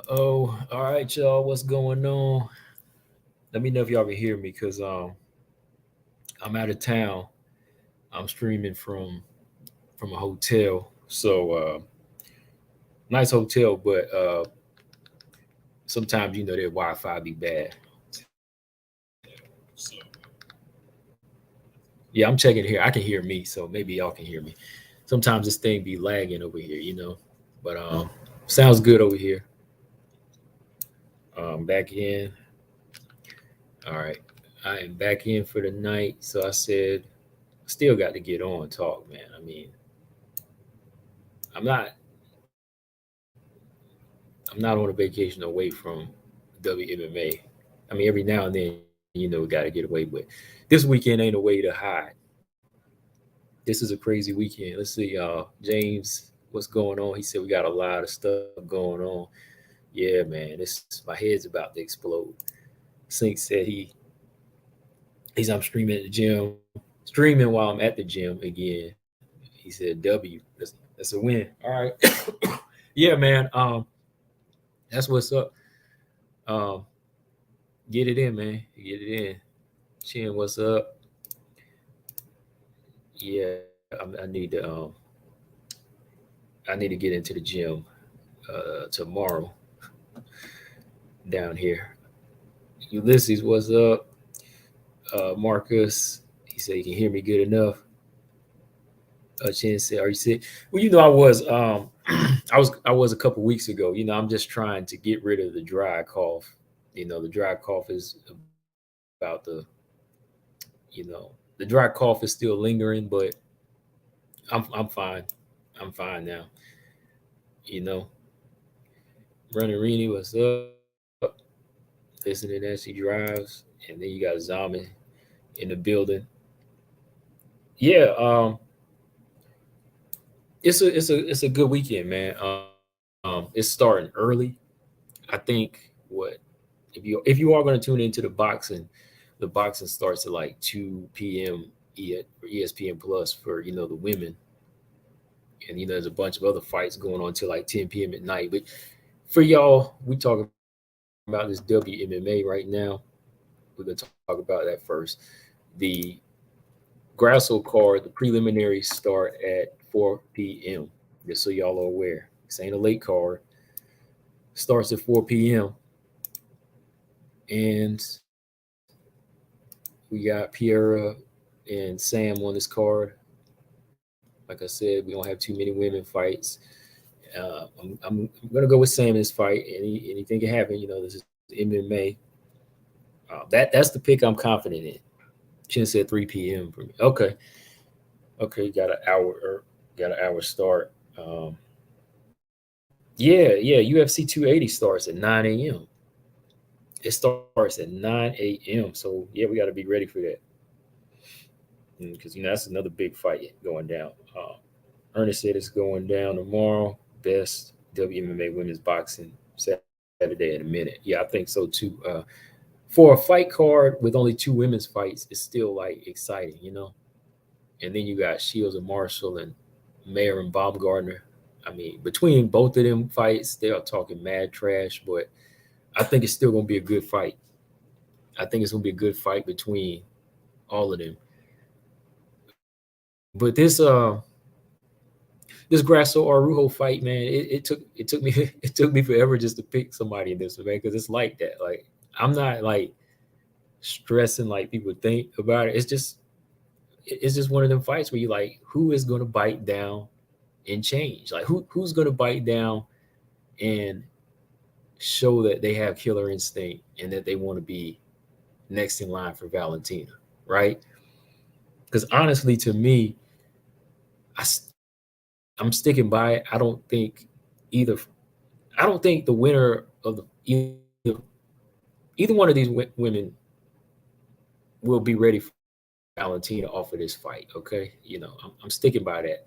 Oh, all right, y'all. What's going on? Let me know if y'all can hear me, cause I'm out of town. I'm streaming from a hotel. So nice hotel, but sometimes their Wi-Fi be bad. So yeah, I'm checking here. I can hear me, so maybe y'all can hear me. Sometimes this thing be lagging over here. But sounds good over here. Back in. All right, I am back in for the night. So I said, still got to get on talk, man. I mean, I'm not I'm not on a vacation away from WMMA. I mean, every now and then, we got to get away. But this weekend ain't a way to hide. This is a crazy weekend. Let's see, James, what's going on? He said we got a lot of stuff going on. Yeah, man, my head's about to explode. Sink said he's I'm streaming at the gym, streaming while I'm at the gym again. He said W. That's a win. All right. Yeah, man. That's what's up. Um, get it in, man. Get it in. Chin, what's up? Yeah, I need to get into the gym tomorrow down here. Ulysses, what's up? Marcus, he said he can hear me good enough. Chin said, "Are you sick?" Well, I was. I was a couple weeks ago. I'm just trying to get rid of the dry cough. The dry cough is about the dry cough is still lingering, but I'm fine. I'm fine now. You know, Running Rini, what's up? Listening as she drives, and then you got Zami in the building. Yeah, it's a good weekend, man. It's starting early. I think what if you are going to tune into the boxing starts at like 2 p.m. ESPN Plus for the women, and there's a bunch of other fights going on till like 10 p.m. at night. But for y'all, we talking about this WMMA right now. We're gonna talk about that first. The Grasso card, the preliminaries start at 4 p.m. Just so y'all are aware, this ain't a late card. Starts at 4 p.m. And we got Piera and Sam on this card. Like I said, we don't have too many women fights. I'm gonna go with Sam in this fight. Anything can happen. This is MMA. That's the pick I'm confident in. Chin said 3 p.m. for me. Okay, got an hour start. Yeah, UFC 280 starts at 9 a.m. It starts at 9 a.m. So yeah, we got to be ready for that because that's another big fight going down. Ernest said it's going down tomorrow. Best WMMA women's boxing Saturday in a minute. Yeah, I think so too. For a fight card with only two women's fights, it's still like exciting. And then you got Shields and Marshall and Mayer and Baumgardner. I mean, between both of them fights, they are talking mad trash, but I think it's still gonna be a good fight. I think it's gonna be a good fight between all of them. But this Grasso Araujo fight, man, it took me it took me forever just to pick somebody in this one, man, because it's like that. Like I'm not like stressing like people think about it. It's just one of them fights where you like, who is gonna bite down and change? Like who's gonna bite down and show that they have killer instinct and that they want to be next in line for Valentina, right? Because honestly, to me, I, I'm sticking by it. I don't think either. I don't think the winner of either one of these women will be ready for Valentina off of this fight. Okay, I'm sticking by that.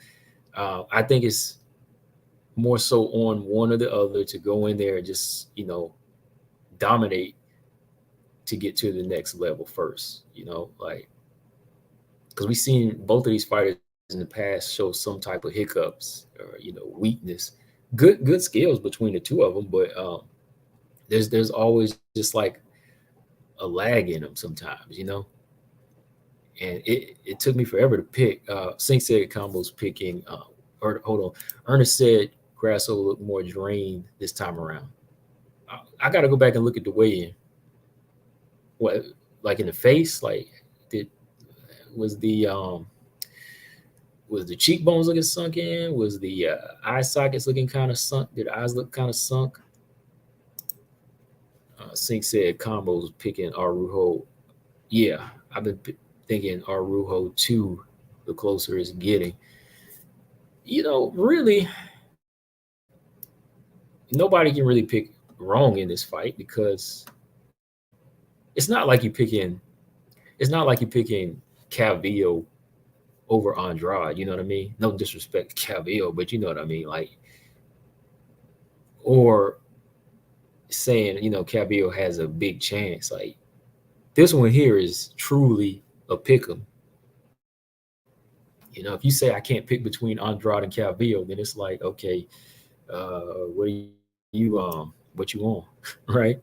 I think it's more so on one or the other to go in there and just dominate to get to the next level first. Like because we've seen both of these fighters in the past show some type of hiccups or weakness. Good skills between the two of them, but there's always just like a lag in them sometimes, And it took me forever to pick. Sink said Combo's picking. Or hold on, Ernest said Grasso looked more drained this time around. I got to go back and look at the weigh-in. What, like in the face? Like, did was the um was the cheekbones looking sunk in? Was the eye sockets looking kind of sunk? Did the eyes look kind of sunk? Sink said Combo's picking Araujo. Yeah, I've been thinking Araujo too. The closer it's getting, really, nobody can really pick wrong in this fight because it's not like you picking. It's not like you're picking Calvillo over Andrade. You know what I mean? No disrespect to Calvillo, but you know what I mean. Like, or saying Calvillo has a big chance. Like, this one here is truly a pick 'em. If you say I can't pick between Andrade and Calvillo, then it's like, okay, what are what you on, right?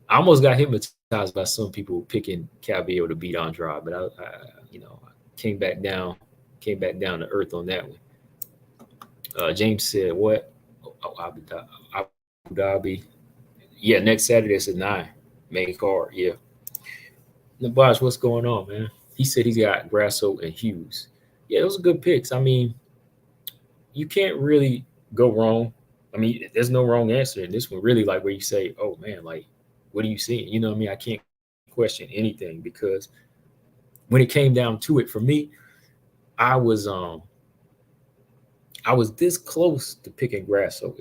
I almost got hypnotized by some people picking Calvillo to beat Andrade, but I came back down, to earth on that one. James said, "What? Oh, Abu Dhabi? Yeah, next Saturday it's at 9. Main card. Yeah. Nabash, what's going on, man? He said he's got Grasso and Hughes. Yeah, those are good picks. I mean, you can't really go wrong. I mean, there's no wrong answer in this one, really, like where you say, oh man, like, what are you seeing? You know what I mean? I can't question anything because when it came down to it for me, I was this close to picking Grasso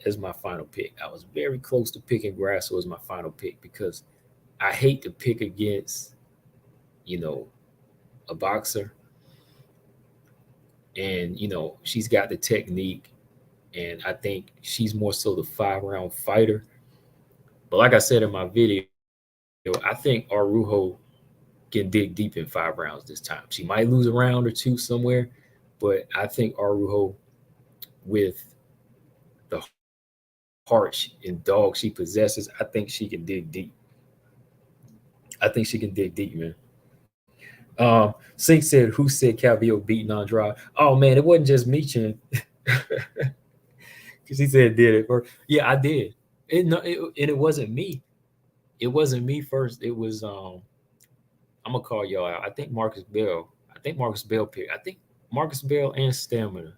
as my final pick. I was very close to picking Grasso as my final pick because I hate to pick against, a boxer. And, she's got the technique. And I think she's more so the 5-round fighter. But like I said in my video, I think Araujo can dig deep in 5 rounds this time. She might lose a round or two somewhere, but I think Araujo, with the heart and dog she possesses, I think she can dig deep. I think she can dig deep, man. Sink said, "Who said Calvillo beating Andrade?" Oh man, it wasn't just me, Chin. Because he said did it. Or yeah, I did. And it wasn't me. It wasn't me first. It was I'm gonna call y'all out. I think Marcus Bell. I think Marcus Bell picked. I think Marcus Bell and Stamina.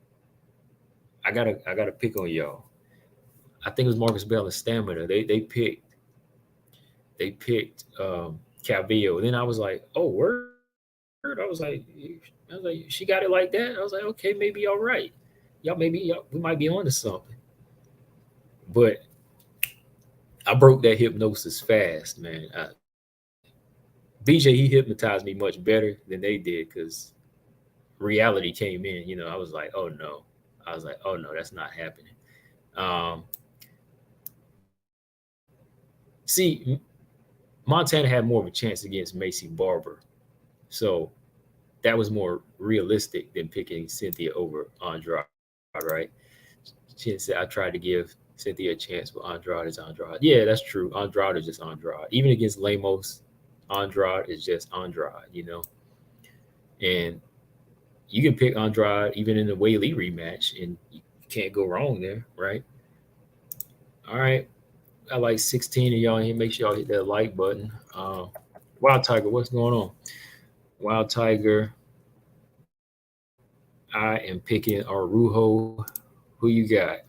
I gotta pick on y'all. I think it was Marcus Bell and Stamina. They picked Calvillo. Then I was like, oh word. I was like, she got it like that. I was like, okay, maybe y'all right. We might be on to something. But I broke that hypnosis fast, man. BJ, he hypnotized me much better than they did because reality came in. I was like, oh no. I was like, oh no, that's not happening. Um, see, Montana had more of a chance against Macy Barber. So that was more realistic than picking Cynthia over Andrade, right? She said, I tried to give Cynthia a chance, but Andrade is Andrade. Yeah, that's true. Andrade is just Andrade. Even against Lemos, Andrade is just Andrade. And you can pick Andrade even in the Wei Lee rematch, and you can't go wrong there, right? All right. I like 16 of y'all here. Make sure y'all hit that like button. Wild Tiger, what's going on? Wild Tiger, I am picking Araujo. Who you got?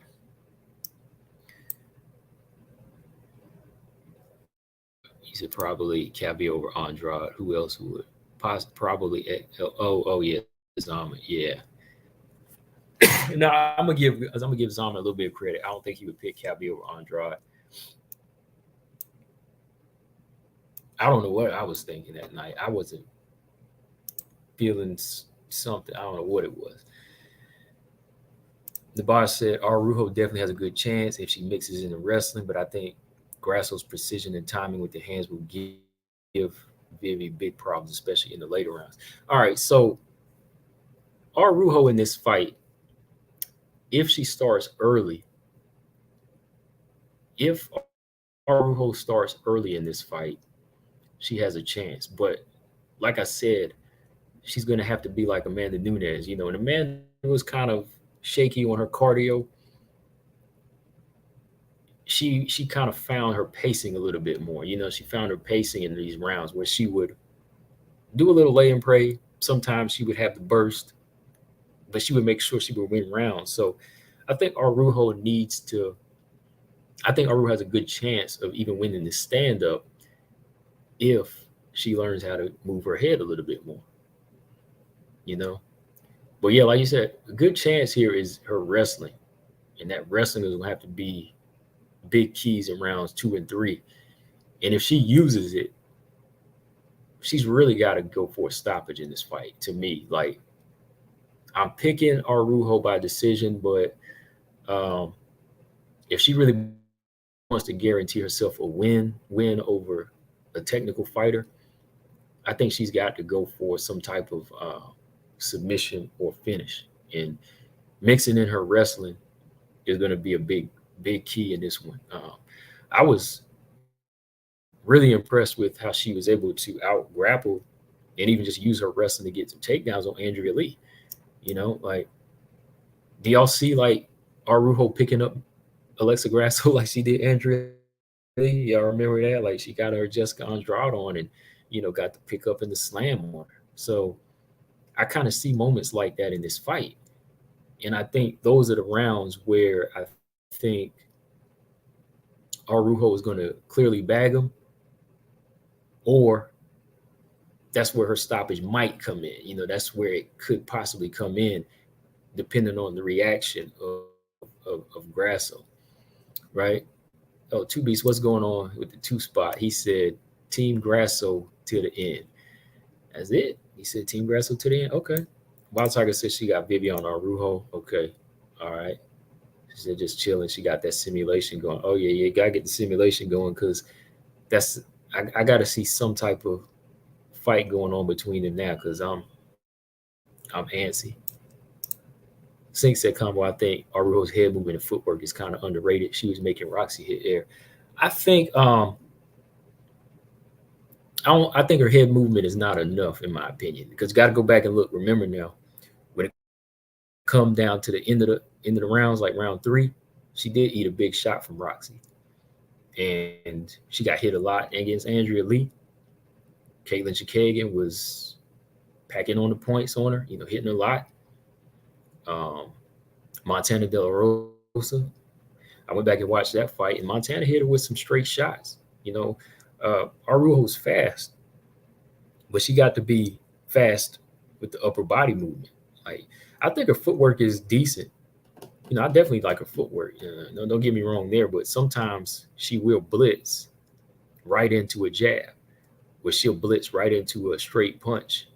He said probably Cavi over Andrade. Who else would? Probably. Oh yeah, Zama. Yeah. No, I'm gonna give Zama a little bit of credit. I don't think he would pick Cavi over Andrade. I don't know what I was thinking that night. I wasn't feeling something. I don't know what it was. The boss said Araujo definitely has a good chance if she mixes in the wrestling, but I think Grasso's precision and timing with the hands will give Vivi big problems, especially in the later rounds. All right, so Araujo in this fight, if she starts early, if Araujo starts early in this fight, she has a chance. But like I said, she's going to have to be like Amanda Nunes, and Amanda was kind of shaky on her cardio. She kind of found her pacing a little bit more. She found her pacing in these rounds where she would do a little lay and pray. Sometimes she would have the burst, but she would make sure she would win rounds. So I think Araujo needs to. I think Araujo has a good chance of even winning the stand up if she learns how to move her head a little bit more. You know, but yeah, like you said, a good chance here is her wrestling, and that wrestling is gonna have to be big keys in rounds 2 and 3. And if she uses it, she's really got to go for a stoppage in this fight. To me, like I'm picking Araujo by decision, but um, if she really wants to guarantee herself a win over a technical fighter, I think she's got to go for some type of submission or finish. And mixing in her wrestling is going to be a big key in this one. I was really impressed with how she was able to out grapple and even just use her wrestling to get some takedowns on Andrea Lee. Like, do y'all see like Araujo picking up Alexa Grasso like she did Andrea Lee? Y'all remember that? Like she got her Jessica Andrade on and got the pick up and the slam on her. So I kind of see moments like that in this fight. And I think those are the rounds where I think Araujo is going to clearly bag him, or that's where her stoppage might come in. That's where it could possibly come in, depending on the reaction of Grasso, right? Oh, Two Beats, what's going on with the two spot? He said Team Grasso to the end. That's it. He said Team Grasso to the end. Okay. Wild Tiger said she got Vivian Araujo. Okay. All right. She said just chilling. She got that simulation going. Oh yeah, yeah. Gotta get the simulation going because that's I got to see some type of fight going on between them now because I'm antsy. Sink said combo. I think Araujo's head movement and footwork is kind of underrated. She was making Roxy hit air. I think I think her head movement is not enough in my opinion because got to go back and look. Remember now, when it come down to the end of the rounds, like round 3, she did eat a big shot from Roxy, and she got hit a lot against Andrea Lee. Caitlin Chikagan was packing on the points on her, hitting a lot. Um, Montana De La Rosa, I went back and watched that fight, and Montana hit her with some straight shots. Araujo's fast, but she got to be fast with the upper body movement. Like I think her footwork is decent. I definitely like her footwork. No, don't get me wrong there, but sometimes she will blitz right into a jab, where she'll blitz right into a straight punch.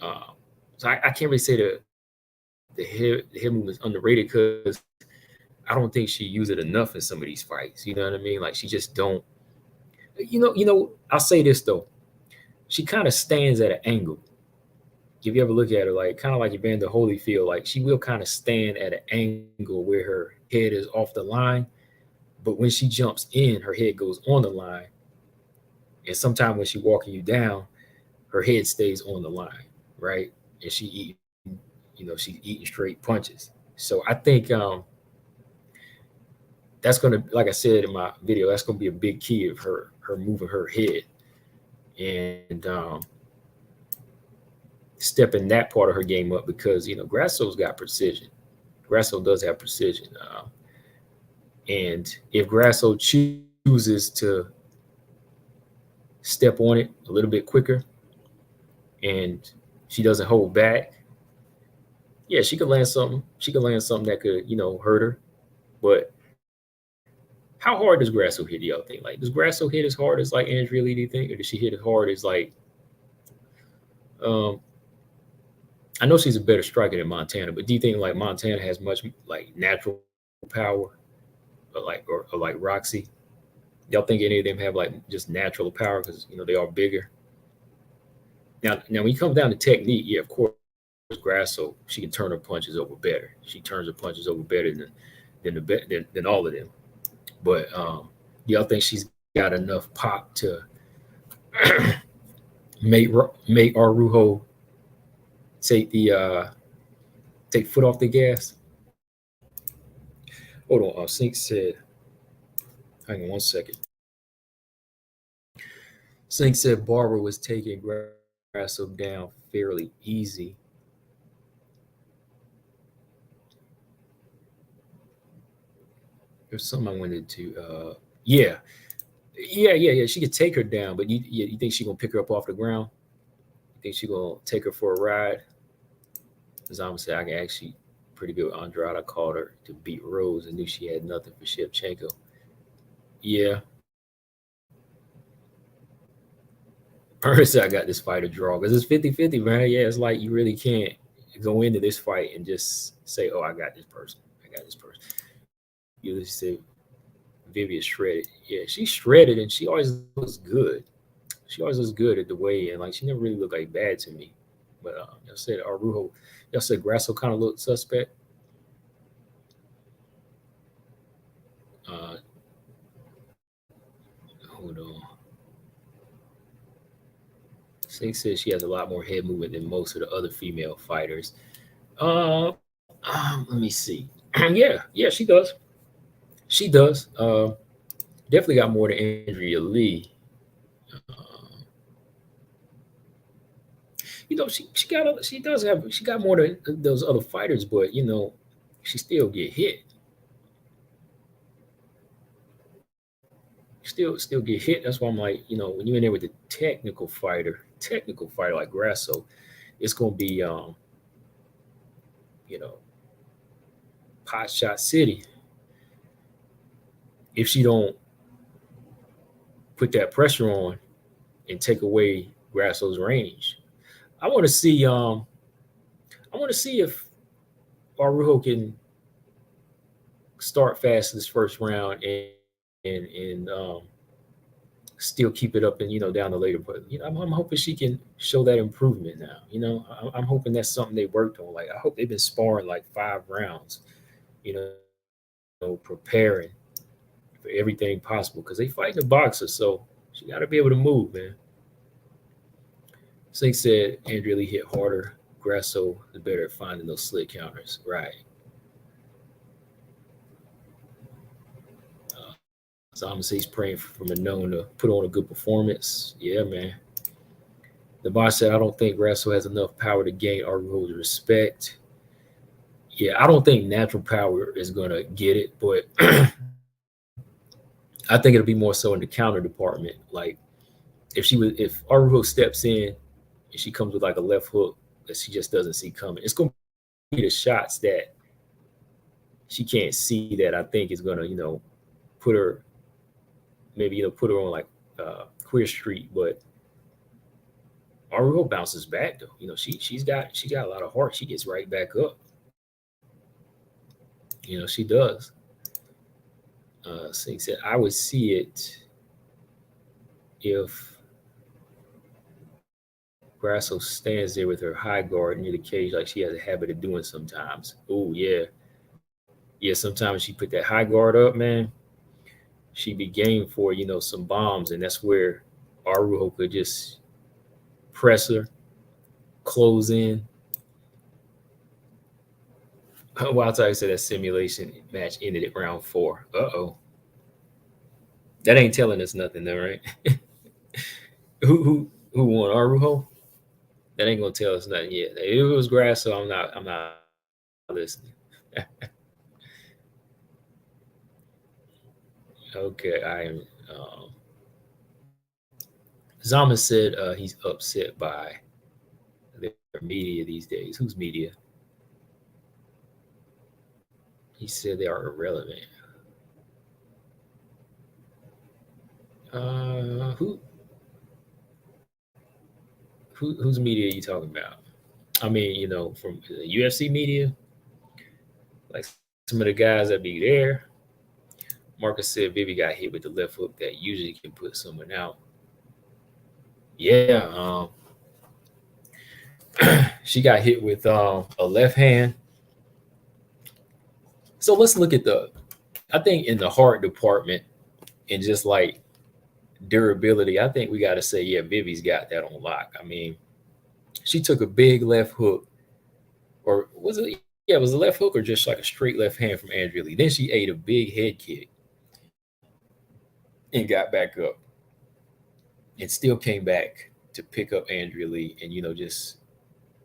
So I can't really say the head movement is underrated because I don't think she use it enough in some of these fights. You know what I mean? Like she just don't. I'll say this though. She kind of stands at an angle. If you ever look at her, like kind of like Evander Holyfield, like she will kind of stand at an angle where her head is off the line, but when she jumps in, her head goes on the line. And sometimes when she's walking you down, her head stays on the line, right? And she's eating straight punches. So I think that's gonna, like I said in my video, that's gonna be a big key of her moving her head and stepping that part of her game up because Grasso's got precision. Grasso does have precision, and if Grasso chooses to step on it a little bit quicker and she doesn't hold back, yeah, she could land something. She could land something that could hurt her. But how hard does Grasso hit? Do y'all think? Like, does Grasso hit as hard as like Andrea Lee? Do you think, or does she hit as hard as like? Um, I know she's a better striker than Montana, but do you think like Montana has much like natural power, or like Roxy? Y'all think any of them have like just natural power because they are bigger? Now when you come down to technique, yeah, of course, Grasso she can turn her punches over better. She turns her punches over better than all of them. But y'all think she's got enough pop to make Arujo take the take foot off the gas? Hold on. Sink said, hang on 1 second. Sink said Barber was taking Grasso down fairly easy. There's something I wanted to. Yeah, yeah. She could take her down, but you think she gonna pick her up off the ground? You think she gonna take her for a ride? As I'm saying, I can actually pretty good with Andrade. I called her to beat Rose and knew she had nothing for Shevchenko. Yeah, Ernest, I got this fight a draw because it's 50-50, man. Yeah, it's like you really can't go into this fight and just say, "Oh, I got this person. I got this person." You just say Vivian shredded. Yeah, she's shredded and she always looks good. She always looks good at the weigh in. Like she never really looked like bad to me. But y'all said Araujo, y'all said Grasso kind of looked suspect. Uh, Hold on. Sink says she has a lot more head movement than most of the other female fighters. Let me see. Yeah, she does. She does. Definitely got more than Andrea Lee. Uh, she does have she got more than those other fighters, but she still get hit. Still get hit. That's why I'm like, when you're in there with a technical fighter like Grasso, it's gonna be you know, pot shot city if she don't put that pressure on and take away Grasso's range. I want to see if Araujo can start fast this first round and still keep it up and down the later. But I'm hoping she can show that improvement now. I'm hoping that's something they worked on. Like I hope they've been sparring like 5 rounds. You preparing for everything possible because they fighting a boxer, so she got to be able to move, man. Sink said Andrea Lee hit harder. Grasso is better at finding those slick counters. Right. Zama says he's praying for Manon to put on a good performance. Yeah, man. The boss said, I don't think Grasso has enough power to gain Araujo's respect. Yeah, I don't think natural power is going to get it, but I think it'll be more so in the counter department. Like if Araujo steps in and she comes with like a left hook that she just doesn't see coming, it's going to be the shots that she can't see that I think is going to put her put her on like Queer Street. But Araujo bounces back though. She got a lot of heart. She gets right back up. She does. Singh said, I would see it if Grasso stands there with her high guard near the cage like she has a habit of doing sometimes. Oh, yeah. Yeah, sometimes she put that high guard up, man. She be game for, some bombs, and that's where Araujo could just press her, close in. Wild Tiger said that simulation match ended at round 4. Uh-oh. That ain't telling us nothing though, right? who won? Araujo? That ain't gonna tell us nothing yet. If it was Grasso, I'm not listening. Okay, I am. Zama said he's upset by their media these days. Whose media? He said they are irrelevant. Whose media are you talking about? I mean, from the UFC media, like some of the guys that be there. Marcus said Vivi got hit with the left hook that usually can put someone out. Yeah, she got hit with a left hand. So let's look at I think in the heart department and just like durability, I think we got to say, yeah, Vivi's got that on lock. I mean, she took a big left hook, or was it? Yeah, it was a left hook or just like a straight left hand from Andrea Lee. Then she ate a big head kick and got back up and still came back to pick up Andrea Lee and just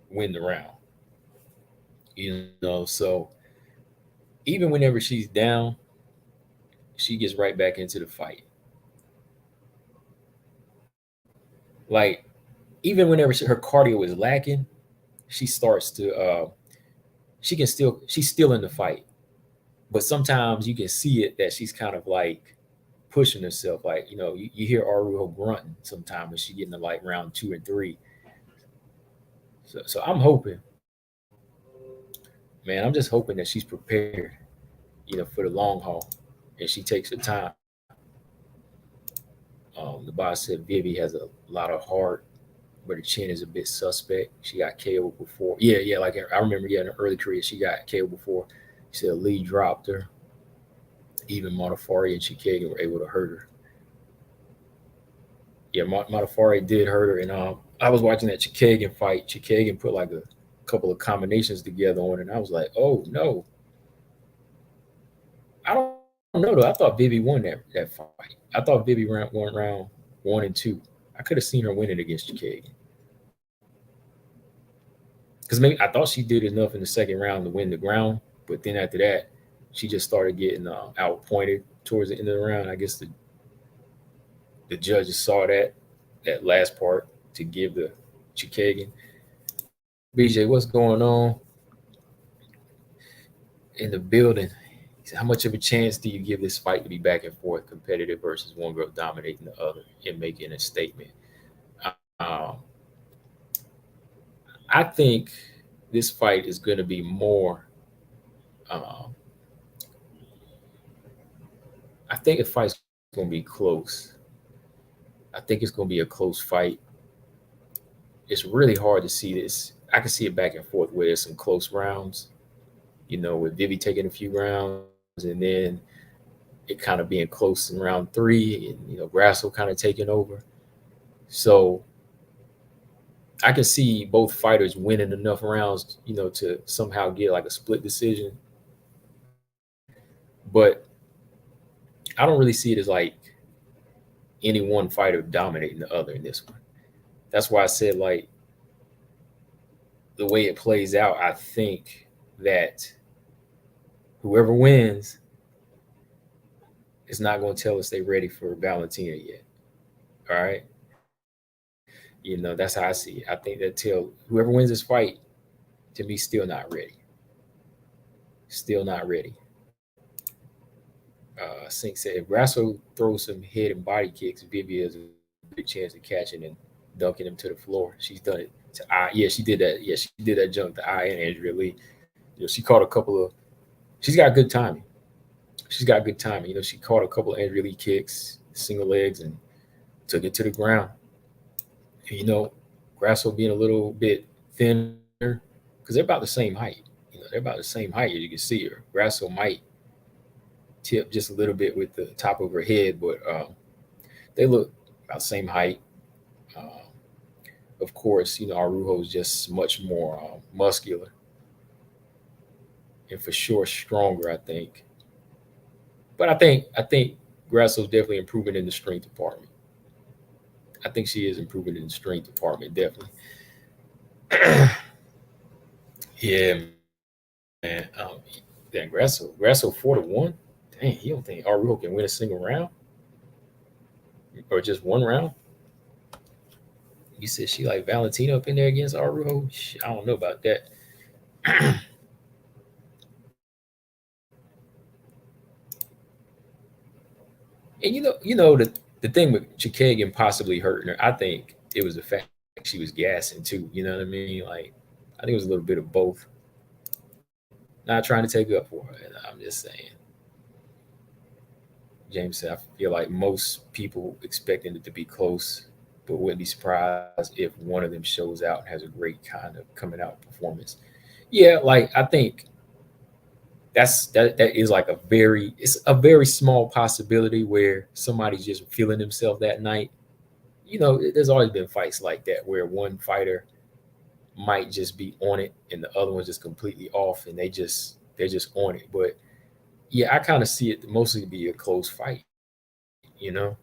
win the round. So even whenever she's down, she gets right back into the fight. Like even whenever her cardio is lacking, she starts to she's still in the fight, but sometimes you can see it that she's kind of like pushing herself. Like you hear Araujo grunting sometimes when she getting to like round 2 and 3. So I'm hoping, man. I'm just hoping that she's prepared, for the long haul, and she takes her time. The boss said Vivi has a lot of heart, but her chin is a bit suspect. She got KO before. Yeah, yeah. Like I remember, yeah, in her early career, she got KO before. She said Lee dropped her. Even Modafferi and Chikagan were able to hurt her. Yeah, Modafferi did hurt her, and I was watching that Chikagan fight. Chikagan put like a couple of combinations together on it, and I was like, oh no. I don't know though. I thought Vivi won that fight. I thought Vivi won round 1 and 2. I could have seen her winning against Chikagan. Because maybe I thought she did enough in the second round to win the ground, but then after that, she just started getting outpointed towards the end of the round. I guess the judges saw that last part to give the Chikagan. BJ, what's going on in the building? How much of a chance do you give this fight to be back and forth, competitive versus one girl dominating the other and making a statement? Um, I think this fight is going to be more. Um, I think the fight's going to be close. I think it's going to be a close fight. It's really hard to see this. I can see it back and forth where there's some close rounds, with Vivi taking a few rounds and then it kind of being close in round 3 and, Grasso kind of taking over. So I can see both fighters winning enough rounds, to somehow get like a split decision. But I don't really see it as like any one fighter dominating the other in this one. That's why I said like the way it plays out, I think that whoever wins is not going to tell us they're ready for Valentina yet. All right. That's how I see it. I think that tell whoever wins this fight, to me, still not ready. Still not ready. Sink said if Grasso throws some head and body kicks, Vivi has a big chance of catching and dunking him to the floor. She's done it to I. Yeah, she did that. Yeah, she did that jump to I and Andrea Lee. She caught a couple of. She's got good timing. She's got good timing. She caught a couple of Andrea Lee kicks, single legs, and took it to the ground. And, Grasso being a little bit thinner because they're about the same height. They're about the same height as you can see her. Grasso might tip just a little bit with the top of her head, but they look about same height. Uh, of course, Araujo is just much more muscular and for sure stronger. I think, but I think Grasso's definitely improving in the strength department. I think she is improving in the strength department, definitely. Yeah, man. Damn, Grasso 4-1. Dang, you don't think Araujo can win a single round or just one round? You said she like Valentina up in there against Araujo. I don't know about that. And the thing with Chikagan possibly hurting her, I think it was the fact she was gassing too. You know what I mean? Like I think it was a little bit of both. Not trying to take up for her. I'm just saying. James said, I feel like most people expecting it to be close, but wouldn't be surprised if one of them shows out and has a great kind of coming out performance. Yeah, like I think That is like it's a very small possibility where somebody's just feeling themselves that night. There's always been fights like that where one fighter might just be on it and the other one's just completely off, and they're just on it. But yeah, I kind of see it mostly be a close fight. You know,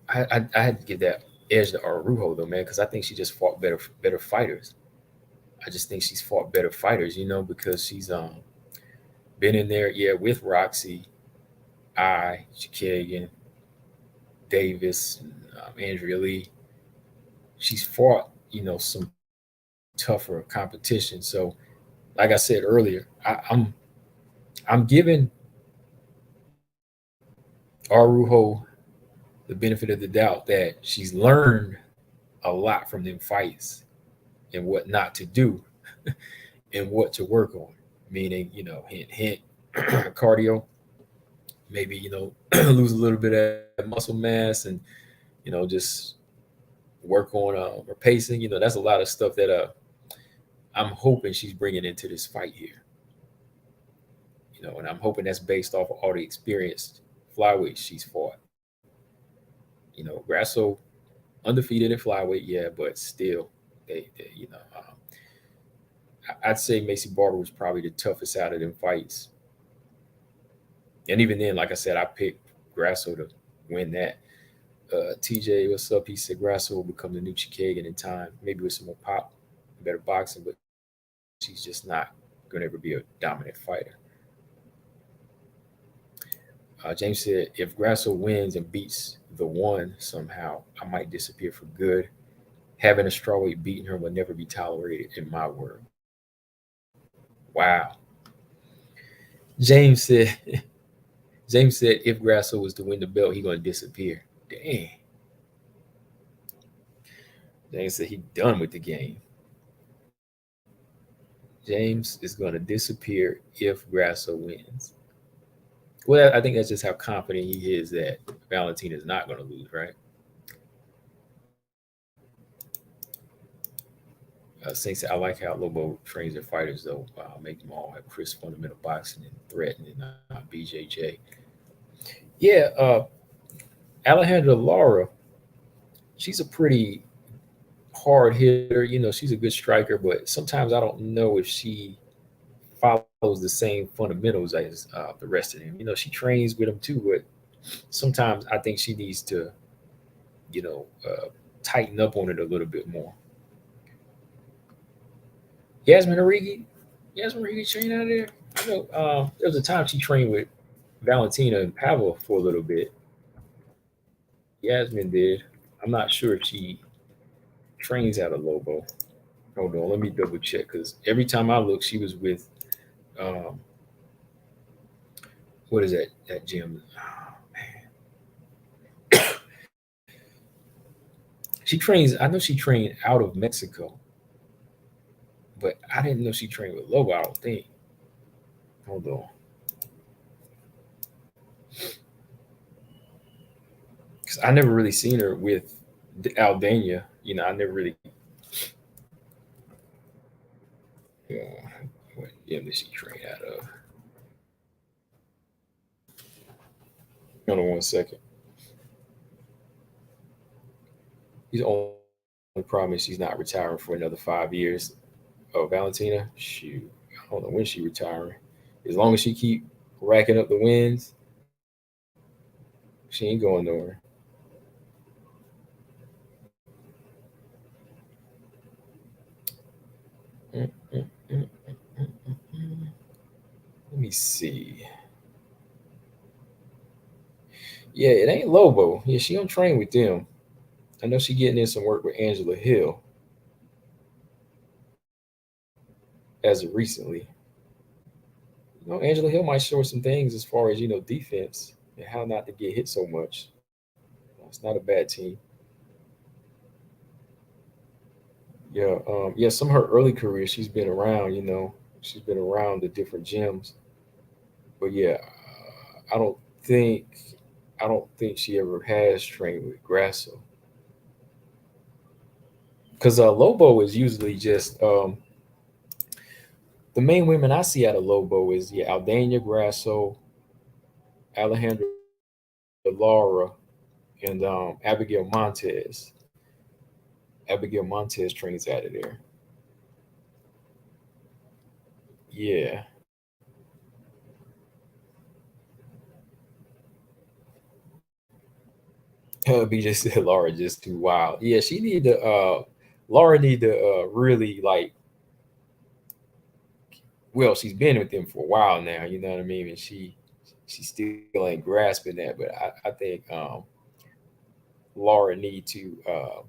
I had to give that edge to Araujo though, man, because I think she just fought better fighters. I just think she's fought better fighters, because she's been in there, yeah, with Roxy, Chikagan, Davis, and, Andrea Lee. She's fought, some tougher competition. So, like I said earlier, I'm giving Araujo the benefit of the doubt that she's learned a lot from them fights and what not to do and what to work on. Meaning, hint, hint, cardio, maybe, lose a little bit of muscle mass and, just work on her pacing. That's a lot of stuff that I'm hoping she's bringing into this fight here. And I'm hoping that's based off of all the experienced flyweights she's fought. Grasso undefeated in flyweight, yeah, but still, I'd say Macy Barber was probably the toughest out of them fights. And even then, like I said, I picked Grasso to win that. TJ, what's up? He said Grasso will become the new Chikagan in time, maybe with some more pop, better boxing, but she's just not going to ever be a dominant fighter. James said, if Grasso wins and beats the one somehow, I might disappear for good. Having a strawweight beating her will never be tolerated in my world. Wow. James said, James said, if Grasso was to win the belt, he gonna disappear. Dang. James said he done with the game. James is gonna disappear if Grasso wins. Well, I think that's just how confident he is that Valentina is not gonna lose, right? Saints, I like how Lobo trains their fighters, though. Make them all have crisp fundamental boxing and threatening BJJ. Yeah, Alejandra Lara, she's a pretty hard hitter. She's a good striker, but sometimes I don't know if she follows the same fundamentals as the rest of them. She trains with them too, but sometimes I think she needs to, you know, uh, tighten up on it a little bit more. Yasmin Origi, Yasmin Origi trained out of there. I know there was a time she trained with Valentina and Pavel for a little bit. Yasmin did. I'm not sure if she trains out of Lobo. Hold on, let me double check because every time I look, she was with um, what is that gym? Oh, she trains. I know she trained out of Mexico, but I didn't know she trained with Lobo. I don't think. Hold on, because I never really seen her with Aldania. I never really. What gym did she train out of? Hold on one second. He's only problem is she's not retiring for another 5 years. Oh, Valentina, shoot, I don't know when she retiring. As long as she keep racking up the wins, she ain't going nowhere. Mm, mm, mm, mm, mm. Let me see. Yeah, it ain't Lobo. Yeah, she don't train with them. I know she getting in some work with Angela Hill as of recently. Angela Hill might show some things as far as defense and how not to get hit so much. It's not a bad team. Yeah, yeah. Some of her early career, she's been around. She's been around the different gyms. But yeah, I don't think I don't think she ever has trained with Grasso because Lobo is usually just The main women I see out of Lobo is Aldana Grasso, Alejandra Laura, and Abigail Montez. Abigail Montez trains out of there. Yeah. BJ said Laura just too wild. Yeah, she need to Laura need to really like, well, she's been with them for a while now, you know what I mean? And she still ain't grasping that, but I think Laura need to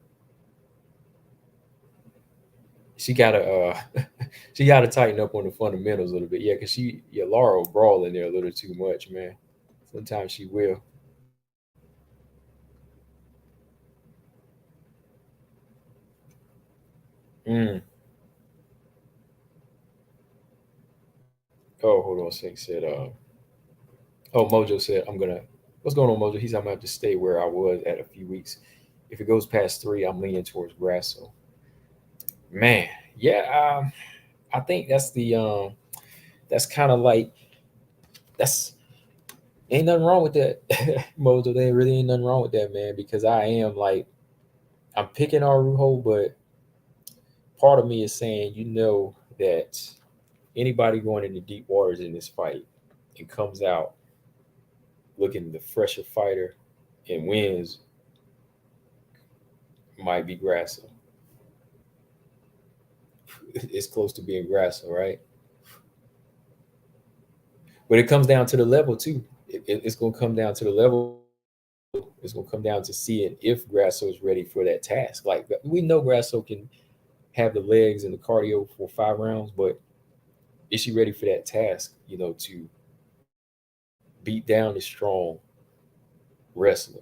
she gotta she gotta tighten up on the fundamentals a little bit. Yeah, cause Laura will brawl in there a little too much, man. Sometimes she will. Mm. Oh, hold on. Sink said, oh, Mojo said, what's going on, Mojo? He's, I'm going to have to stay where I was at a few weeks. If it goes past 3, I'm leaning towards Grasso. Man, yeah, I think that's kind of like, that's, ain't nothing wrong with that, Mojo. There really ain't nothing wrong with that, man, because I am like, I'm picking Arujo, but part of me is saying, that anybody going into deep waters in this fight and comes out looking the fresher fighter and wins might be Grasso. It's close to being Grasso, right? But it comes down to the level too. It's going to come down to the level. It's going to come down to seeing if Grasso is ready for that task. Like we know Grasso can have the legs and the cardio for 5 rounds, but is she ready for that task? To beat down a strong wrestler.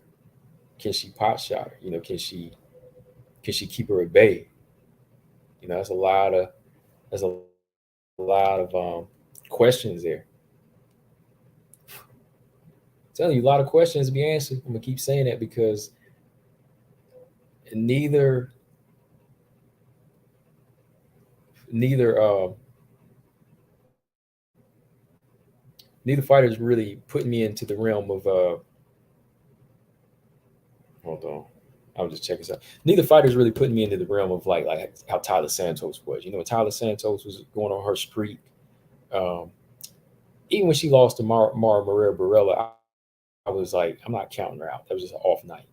Can she pot shot her? Can she keep her at bay? That's a lot of questions there. I'm telling you, a lot of questions to be answered. I'm gonna keep saying that because neither neither neither fighter is really putting me into the realm of hold on. I was just checking this out. Neither fighter is really putting me into the realm of like how Tyler Santos was. Tyler Santos was going on her streak. Um, Even when she lost to Mara Maria Barella, I was like, I'm not counting her out. That was just an off night.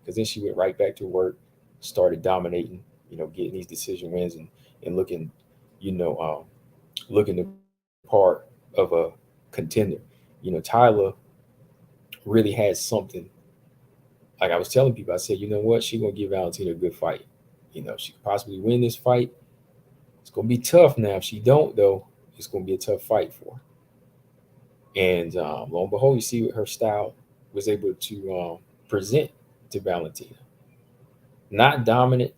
Because then she went right back to work, started dominating, getting these decision wins and looking the part of a contender. Tyler really had something. Like I was telling people, I said, you know what? She's gonna give Valentina a good fight. She could possibly win this fight. It's gonna be tough now. If she don't, though, it's gonna be a tough fight for her. And lo and behold, you see what her style was able to present to Valentina. Not dominant,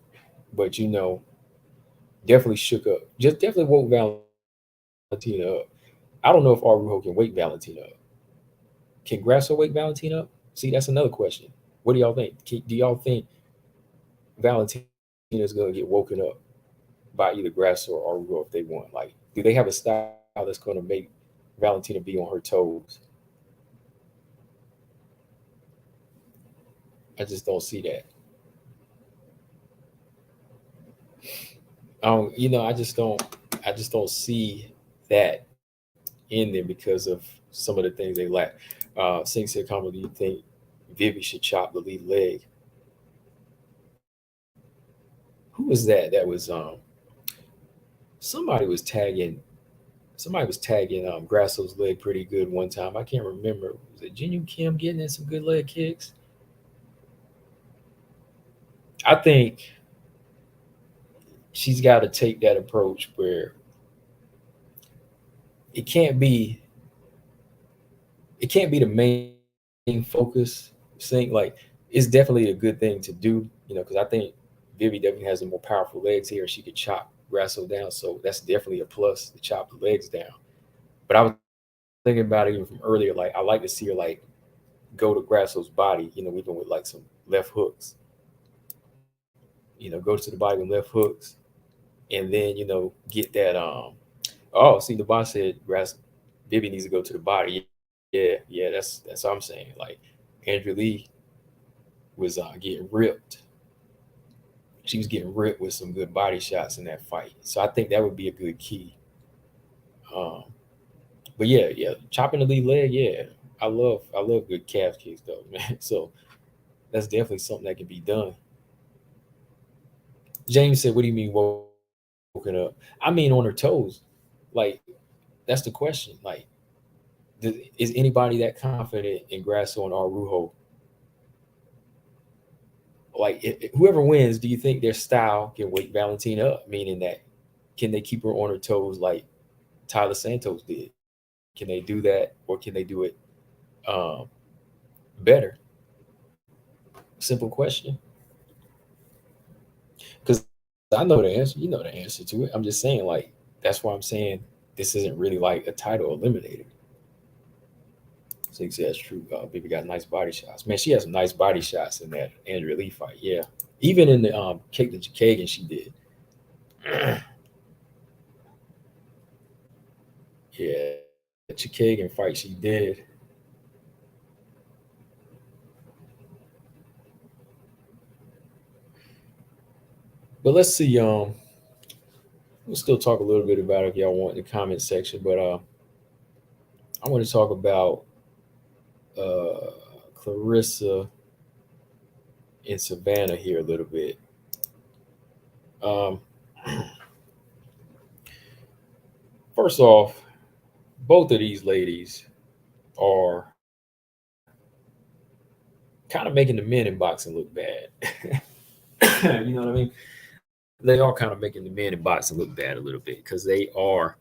but definitely shook up. Just definitely woke Valentina up. I don't know if Araujo can wake Valentina up. Can Grasso wake Valentina up? See, that's another question. What do y'all think? Do y'all think Valentina is going to get woken up by either Grasso or Araujo if they won? Like, do they have a style that's going to make Valentina be on her toes? I just don't see that. I just don't. I just don't see that in them because of some of the things they lack. Sing said, "Comment, do you think Vivi should chop the lead leg?" Who was that? That was somebody was tagging. Somebody was tagging Grasso's leg pretty good one time. I can't remember. Was it Jinu Kim getting in some good leg kicks? I think she's got to take that approach where it can't be it can't be the main focus. Saying like it's definitely a good thing to do, because I think Vivi definitely has the more powerful legs here. She could chop Grasso down, so that's definitely a plus to chop the legs down. But I was thinking about it even from earlier. Like I like to see her like go to Grasso's body, even with like some left hooks. Go to the body with left hooks, and then get that Oh, see, the boss said Grass Vivi needs to go to the body. Yeah, yeah, that's what I'm saying. Like Andrew Lee was getting ripped. She was getting ripped with some good body shots in that fight. So I think that would be a good key. Um, but yeah, yeah, chopping the lead leg. Yeah, I love good calf kicks though, man. So that's definitely something that can be done. James said, "What do you mean woken up?" I mean on her toes. Like that's the question. Like, is anybody that confident in Grasso and Araujo? Like, whoever wins, do you think their style can wake Valentina up? Meaning that can they keep her on her toes like Tyler Santos did? Can they do that, or can they do it um, better? Simple question. Because I know the answer. You know the answer to it. I'm just saying, like, that's why I'm saying this isn't really like a title eliminator. So you say that's true. Baby got nice body shots. Man, she has some nice body shots in that Andrea Lee fight. Yeah, even in the Caitlin Kagan, she did. Yeah, that Chikagan fight, she did. But let's see. We'll still talk a little bit about it if y'all want in the comment section. But I want to talk about uh, Clarissa and Savannah here a little bit. Um, First off, both of these ladies are kind of making the men in boxing look bad. You know what I mean? They are kind of making the men in boxing look bad a little bit because they are,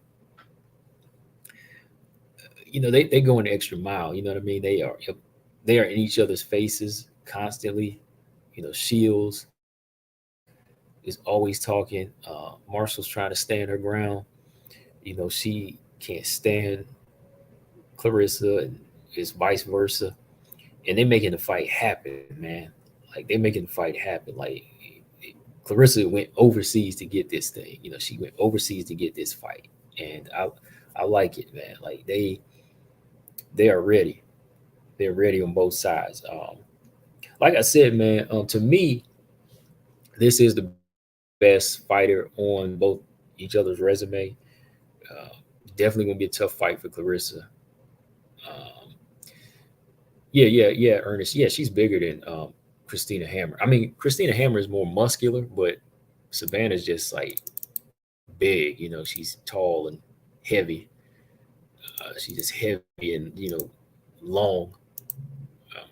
they go an extra mile. You know what I mean? They are in each other's faces constantly. Shields is always talking. Marshall's trying to stand her ground. She can't stand Clarissa, and it's vice versa. And they're making the fight happen, man. Like they're making the fight happen. Like Clarissa went overseas to get this thing. She went overseas to get this fight, and I like it, man. Like they are ready. They're ready on both sides. Like I said, man, to me, this is the best fighter on both each other's resume. Uh, Definitely gonna be a tough fight for Clarissa. Um, yeah, yeah, yeah, Ernest. Yeah, she's bigger than Christina Hammer. I mean, Christina Hammer is more muscular, but Savannah's just like big. She's tall and heavy. She's just heavy and long.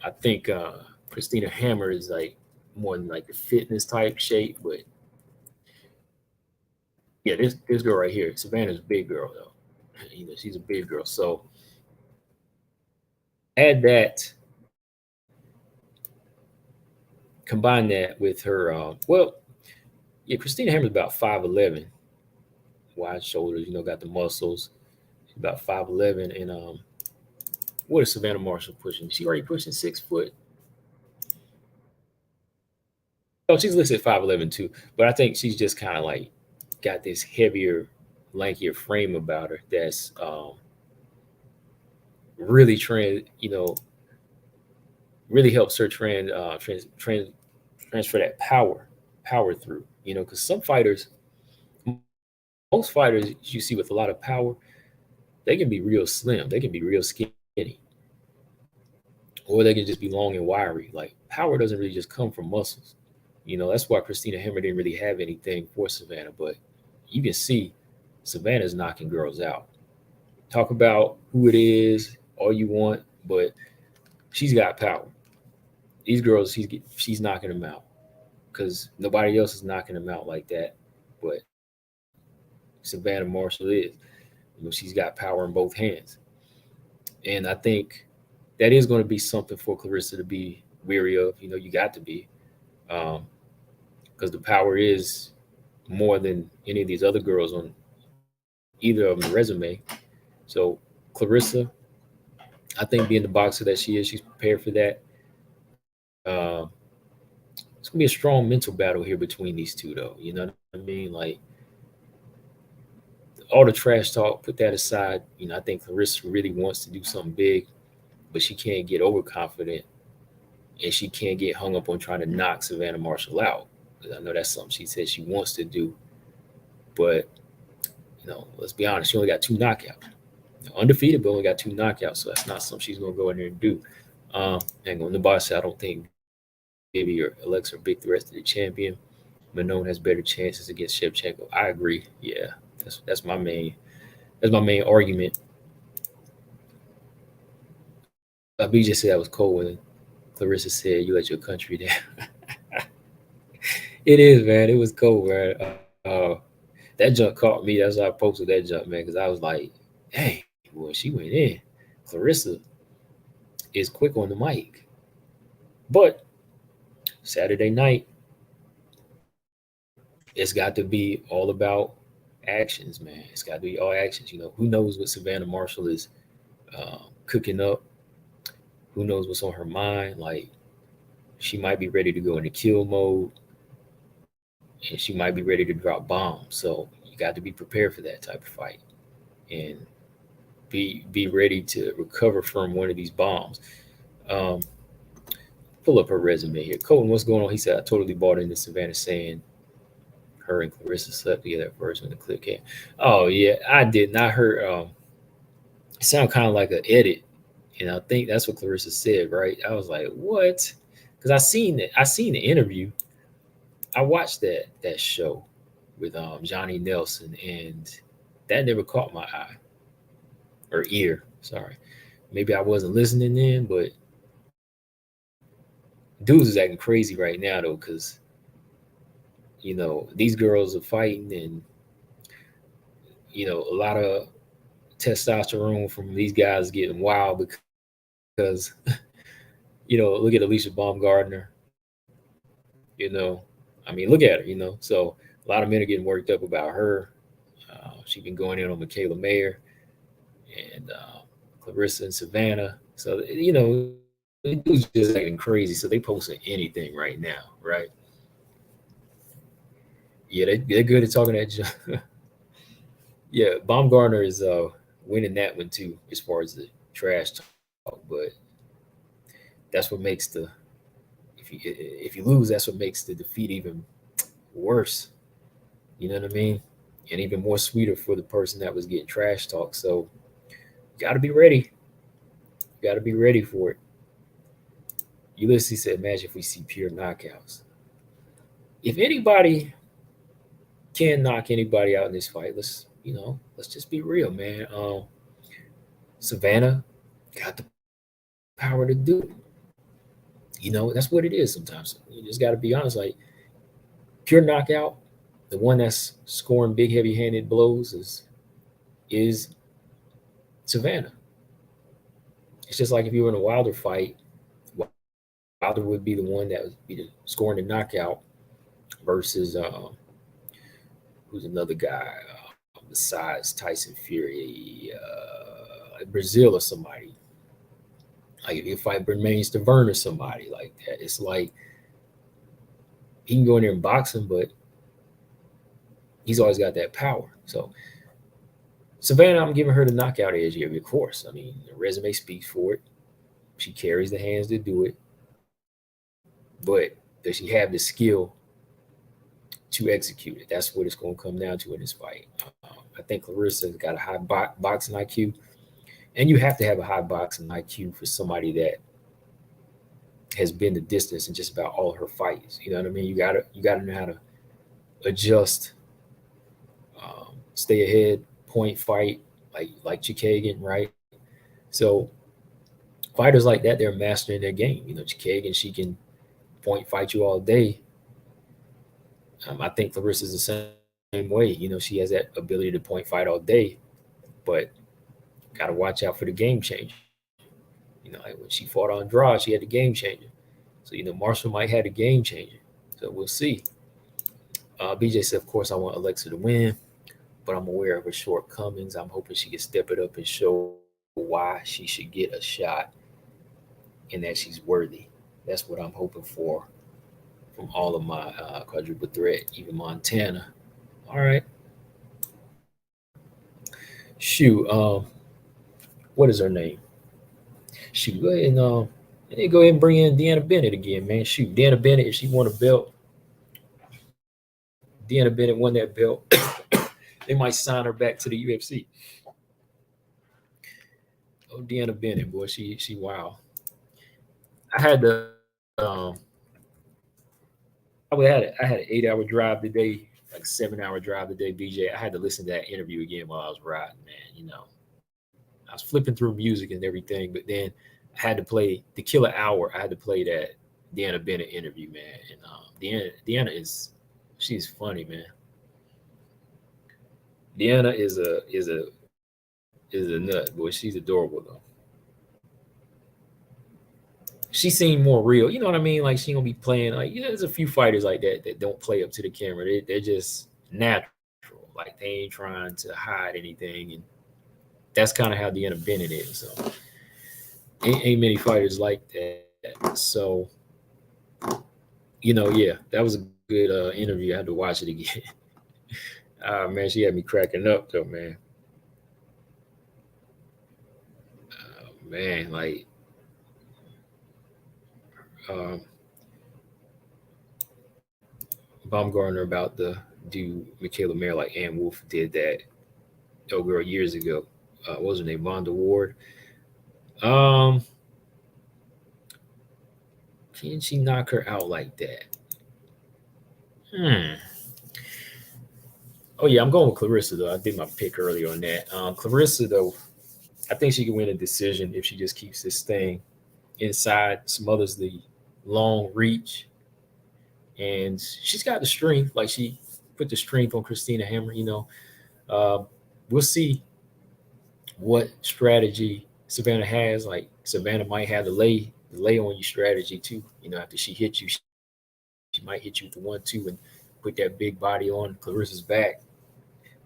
I think Christina Hammer is like more in like the fitness type shape, but yeah, this girl right here, Savannah's a big girl though. She's a big girl. So add that, combine that with her. Yeah, Christina Hammer's about 5'11", wide shoulders. Got the muscles. She's about 5'11", and what is Savannah Marshall pushing? She already pushing 6 foot. Oh, she's listed 5'11" too, but I think she's just kind of like got this heavier, lankier frame about her that's really really helps her transfer that power through. Because some fighters, most fighters you see with a lot of power, they can be real slim, they can be real skinny, or they can just be long and wiry. Like power doesn't really just come from muscles. That's why Christina Hammer didn't really have anything for Savannah, but you can see Savannah's knocking girls out. Talk about who it is all you want, but she's got power. These girls, she's knocking them out because nobody else is knocking them out like that. But Savannah Marshall is. She's got power in both hands, and I think that is going to be something for Clarissa to be weary of. You got to be, because the power is more than any of these other girls on either of them resume. So Clarissa, I think being the boxer that she is, she's prepared for that. Uh, it's gonna be a strong mental battle here between these two, though. You know what I mean? Like all the trash talk, put that aside. I think Clarissa really wants to do something big, but she can't get overconfident, and she can't get hung up on trying to knock Savannah Marshall out. Because I know that's something she said she wants to do, but let's be honest, she only got two knockouts. Undefeated, but only got two knockouts, so that's not something she's gonna go in there and do. And on the box side, I don't think Vivi or Alexa are big threats to the champion. Manon has better chances against Shevchenko. I agree. Yeah, that's my main argument. BJ said that was cold when Clarissa said you let your country down. It is, man. It was cold, man. That jump caught me. That's why I posted that jump, man, because I was like, "Dang, boy, she went in." Clarissa is quick on the mic, but Saturday night, it's got to be all about actions, man. It's got to be all actions. Who knows what Savannah Marshall is cooking up? Who knows what's on her mind? Like, she might be ready to go into kill mode, and she might be ready to drop bombs. So you got to be prepared for that type of fight, and be ready to recover from one of these bombs. Um, Pull up her resume here. Colton, what's going on? He said, I totally bought into Savannah saying her and Clarissa slept together at first when the clip came. Oh yeah, I did not hear. It sounded kind of like an edit, and I think that's what Clarissa said, right? I was like, what? Because I seen it. I seen the interview. I watched that show with Johnny Nelson, and that never caught my eye or ear. Sorry, maybe I wasn't listening then, but dudes is acting crazy right now though, because these girls are fighting, and a lot of testosterone from these guys getting wild because look at Alicia Baumgardner, you know I mean, look at her, so a lot of men are getting worked up about her. She's been going in on Michaela Mayer and Clarissa and Savannah. So dudes just acting crazy, so they posting anything right now, right? Yeah, they're good at talking that yeah, Baumgartner is winning that one too, as far as the trash talk. But that's what makes the if you lose, that's what makes the defeat even worse. You know what I mean? And even more sweeter for the person that was getting trash talk. So you got to be ready. You got to be ready for it. Ulysses said, "Imagine if we see pure knockouts. If anybody can knock anybody out in this fight, let's just be real, man. Savannah got the power to do it. That's what it is sometimes. You just got to be honest. Like, pure knockout, the one that's scoring big, heavy-handed blows is Savannah. It's just like if you were in a Wilder fight, Wilder would be the one that would be scoring the knockout versus who's another guy besides Tyson Fury, Brazil or somebody. Like if you fight Bermain Stavern or somebody like that, it's like he can go in there and box him, but he's always got that power. So Savannah, I'm giving her the knockout edge here, of course. I mean, the resume speaks for it. She carries the hands to do it, but does she have the skill to execute it? That's what it's going to come down to in this fight. I think Clarissa's got a high boxing IQ, and you have to have a high boxing IQ for somebody that has been the distance in just about all her fights. You know what I mean? You gotta know how to adjust, stay ahead, point fight like Chikagan, right? So fighters like that, they're mastering their game. Chikagan, she can point fight you all day. I think Clarissa's the same way. She has that ability to point fight all day, but got to watch out for the game changer. Like when she fought Andrade, she had the game changer. So Marshall might have the game changer. So we'll see. BJ said, of course, I want Alexa to win, but I'm aware of her shortcomings. I'm hoping she can step it up and show why she should get a shot and that she's worthy. That's what I'm hoping for from all of my quadruple threat, even Montana. All right. Shoot, what is her name? Shoot, go ahead and go ahead and bring in Deanna Bennett again, man. Shoot, Deanna Bennett, if she won a belt, Deanna Bennett won that belt, they might sign her back to the UFC. Oh, Deanna Bennett, boy, she wow. I had the I had an 8 hour drive today, like 7 hour drive today, BJ. I had to listen to that interview again while I was riding, man. I was flipping through music and everything, but then I had to play to kill an hour. I had to play that Deanna Bennett interview, man. And Deanna is she's funny, man. Deanna is a nut, boy. She's adorable though. She seemed more real. You know what I mean? Like she gonna be playing like there's a few fighters like that that don't play up to the camera. They're just natural. Like they ain't trying to hide anything, and that's kind of how Deanna Bennett is. So ain't many fighters like that. So yeah, that was a good interview. I had to watch it again. Man, she had me cracking up though, man. Man, like um, Baumgardner about the do Michaela Mayer like Ann Wolf did that oh girl years ago. What was her name? Vonda Ward. Um, can she knock her out like that? Hmm. Oh yeah, I'm going with Clarissa though. I did my pick earlier on that. Clarissa though, I think she can win a decision if she just keeps this thing inside, smothers the long reach, and she's got the strength. Like she put the strength on Christina Hammer. Uh, we'll see what strategy Savannah has. Like Savannah might have the lay on you strategy too. After she hits you, she might hit you with the 1-2 and put that big body on Clarissa's back.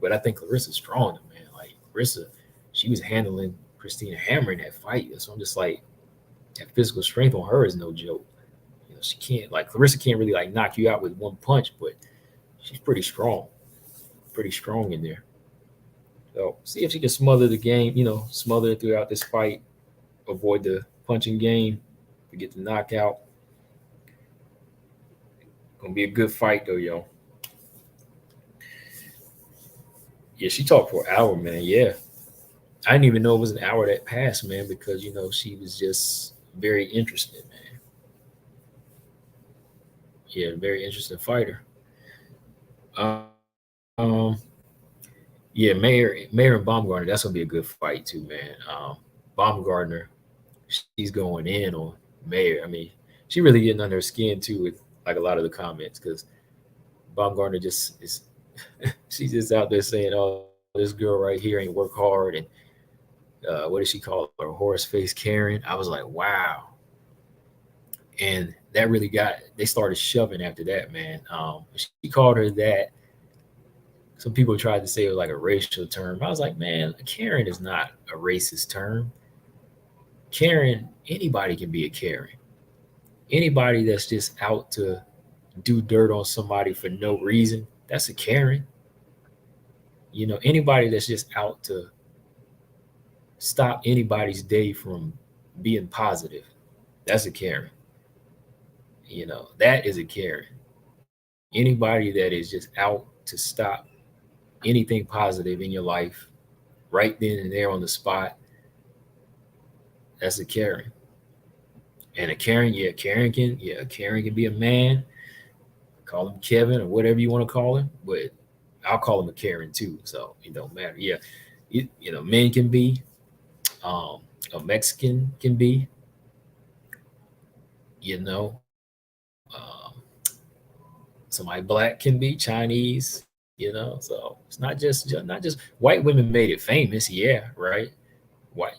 But I think Clarissa's stronger, man. Like Clarissa, she was handling Christina Hammer in that fight. So I'm just like, that physical strength on her is no joke. She can't like Clarissa can't really like knock you out with one punch, but she's pretty strong in there. So see if she can smother the game, smother it throughout this fight, avoid the punching game, to get the knockout. Gonna be a good fight though, yo. Yeah, she talked for an hour, man. Yeah, I didn't even know it was an hour that passed, man, because she was just very interested, man. Yeah, very interesting fighter. Um, yeah, Mayer and Baumgardner, that's gonna be a good fight too, man. Baumgardner, she's going in on Mayer. I mean, she really getting under her skin too with like a lot of the comments because Baumgardner just is she's just out there saying, "Oh, this girl right here ain't work hard," and what did she call her? Horse face Karen. I was like, wow, and that really got. They started shoving after that, man. She called her that. Some people tried to say it was like a racial term. I was like, man, Karen is not a racist term. Karen, anybody can be a Karen. Anybody that's just out to do dirt on somebody for no reason, that's a Karen. Anybody that's just out to stop anybody's day from being positive, that's a Karen. That is a Karen. Anybody that is just out to stop anything positive in your life right then and there on the spot, that's a Karen. And a Karen, Karen can be a man, call him Kevin or whatever you want to call him, but I'll call him a Karen too. So it don't matter. Yeah, men can be, um, a Mexican can be, you know, somebody black can be Chinese. So it's not just white women made it famous. Yeah, right. White,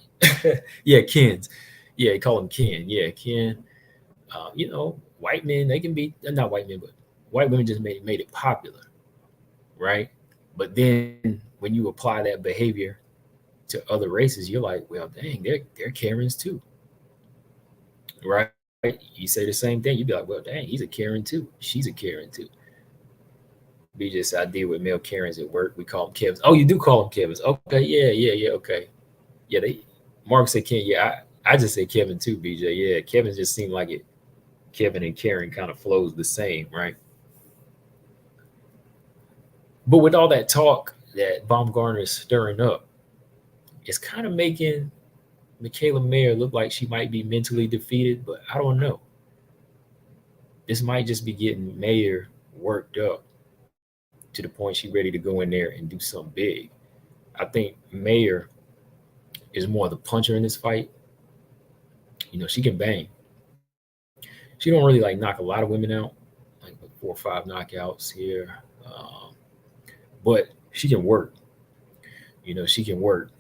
yeah, Ken's, yeah, call him Ken. Yeah, Ken. White men they can be not white men, but white women just made it popular, right? But then when you apply that behavior to other races, you're like, well, dang, they're Karens too, right? You say the same thing, you'd be like, well, dang, he's a Karen too. She's a Karen too. BJ said I deal with male Karens at work. We call them Kevins. Oh, you do call them Kevins? Okay, yeah, yeah, yeah. Okay, yeah. They Mark said Ken. Yeah, I just say Kevin too. BJ. Yeah, Kevin just seemed like it. Kevin and Karen kind of flows the same, right? But with all that talk that Baumgartner is stirring up, it's kind of making Michaela Mayer look like she might be mentally defeated. But I don't know. This might just be getting Mayer worked up to the point she's ready to go in there and do something big. I think Mayer is more the puncher in this fight. She can bang. She don't really like knock a lot of women out, like 4 or 5 knockouts here, um, but she can work. She can work.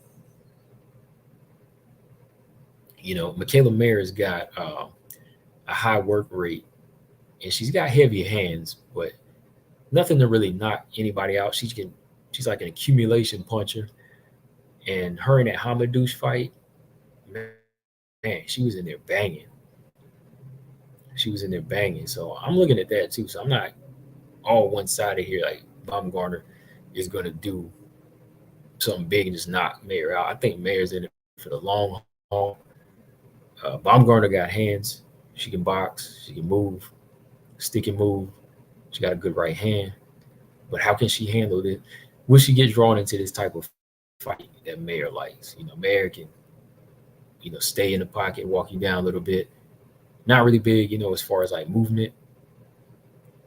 Michaela Mayer's got a high work rate, and she's got heavy hands, but nothing to really knock anybody out. She's like an accumulation puncher, and her in that Hamadouche fight, man, she was in there banging. She was in there banging. So I'm looking at that too. So I'm not all one sided here. Like Baumgartner is going to do something big and just knock Mayer out. I think Mayer's in it for the long haul. Baumgartner got hands. She can box. She can move, stick and move. She got a good right hand. But how can she handle it? Will she get drawn into this type of fight that Mayer likes? Mayer can, stay in the pocket, walk you down a little bit. Not really big, as far as like movement.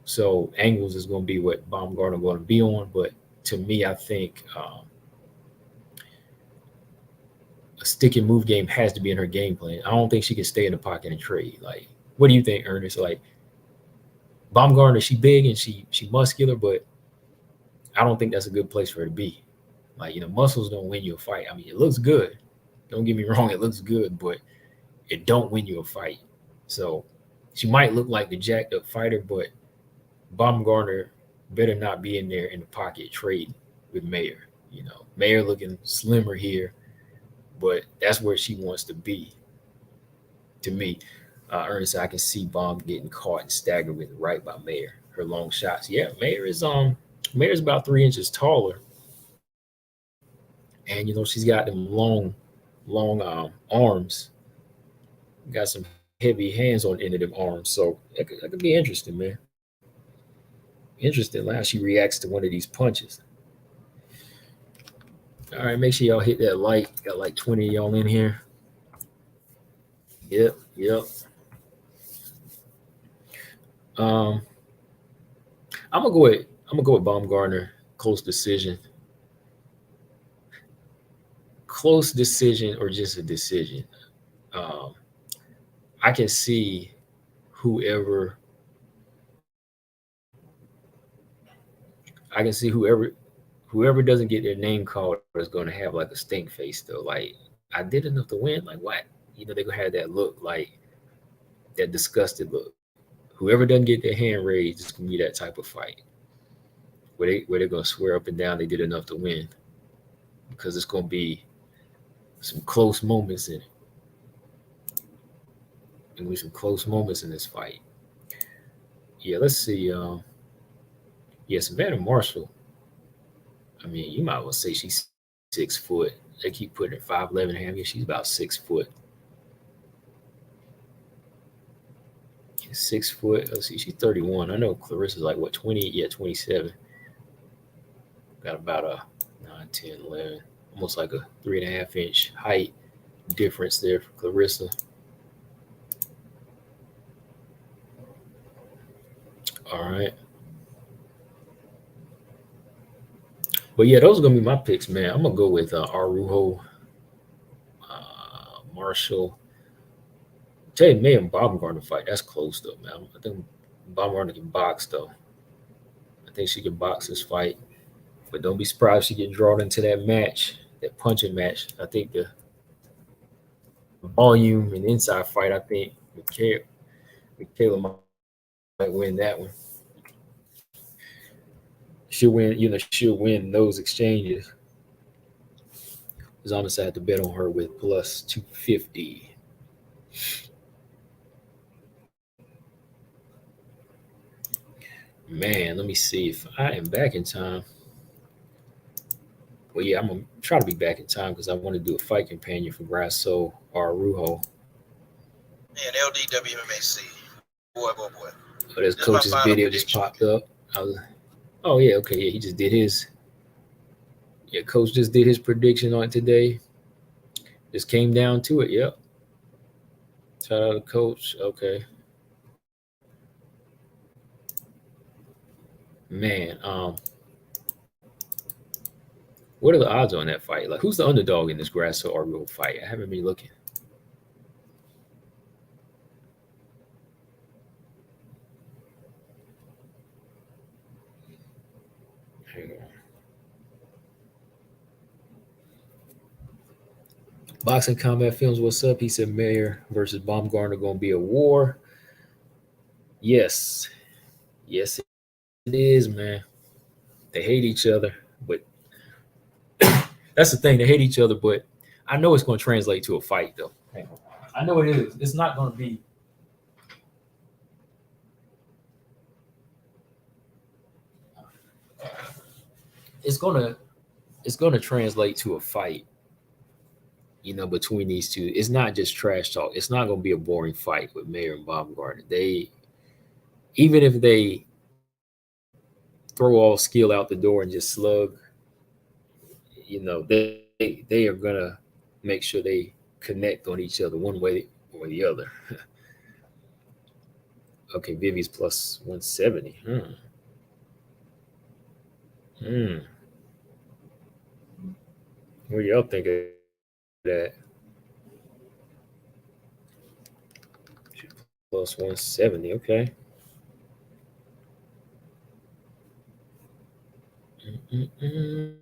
So angles is going to be what Baumgartner going to be on. But to me, I think a stick and move game has to be in her game plan. I don't think she can stay in the pocket and trade. Like, what do you think, Ernest? Like, Baumgartner, she big and she muscular, but I don't think that's a good place for her to be. Like, muscles don't win you a fight. I mean, it looks good. Don't get me wrong, it looks good, but it don't win you a fight. So she might look like the jacked up fighter, but Baumgartner better not be in there in the pocket trading with Mayer. Mayer looking slimmer here, but that's where she wants to be. To me, Ernest, I can see Baum getting caught and staggered with right by Mayer. Her long shots. Yeah, Mayer's about 3 inches taller, and she's got them long arms. Got some heavy hands on the end of them arms, so that could be interesting, man. Interesting how she reacts to one of these punches. All right, make sure y'all hit that like. Got like 20 of y'all in here. Yep, yep. Um, I'm gonna go with Baumgartner. Close decision. Close decision or just a decision. Um, I can see whoever I can see whoever doesn't get their name called is going to have like a stink face though. Like I did enough to win. Like what? They're gonna have that look, like that disgusted look. Whoever doesn't get their hand raised, it's gonna be that type of fight where they're gonna swear up and down they did enough to win because it's gonna be some close moments in it. And with some close moments in this fight. Yeah, let's see. Yeah, Savannah Marshall. I mean, you might well say she's 6 foot. They keep putting her 5'11" and a half. Yeah, she's about 6 foot. 6 foot. Let's see, she's 31. I know Clarissa's like what, 20? Yeah, 27. Got about a 9, 10, 11, almost like a 3.5 inch height difference there for Clarissa. All right. But yeah, those are gonna be my picks, man. I'm gonna go with Araujo, Marshall. Tell you, May and Baumgartner fight. That's close though, man. I think Baumgartner can box though. I think she can box this fight. But don't be surprised if she get drawn into that match, that punching match. I think the volume and inside fight. I think Michaela might win that one. She'll win. She'll win those exchanges. Because honestly, I had to bet on her with plus 250. Man, let me see if I am back in time. Well, yeah, I'm gonna try to be back in time because I want to do a fight companion for Grasso Araujo. Man, LDWMAC. Boy, boy, boy. But his This is my coach's final video just prediction. popped up. I was, oh yeah, okay, yeah, he just did his. Yeah, coach just did his prediction on it today. Just came down to it. Yep. Shout out to coach. Okay, man. What are the odds on that fight? Like, who's the underdog in this Grasso Araujo fight? I haven't been looking. Hang on. Boxing Combat Films, what's up? He said Mayer versus Baumgardner gonna be a war. Yes, yes, it is, man. They hate each other, but that's the thing. They hate each other, but I know it's gonna translate to a fight, though. I know it is. It's not gonna be. It's gonna. It's gonna translate to a fight. Between these two, it's not just trash talk. It's not gonna be a boring fight with Mayer and Baumgardner. They, even if they throw all skill out the door and just slug, they are gonna make sure they connect on each other one way or the other. Okay, Vivi's plus 170. Hmm. What do y'all think of that? Plus 170. Okay. Mm-mm-mm.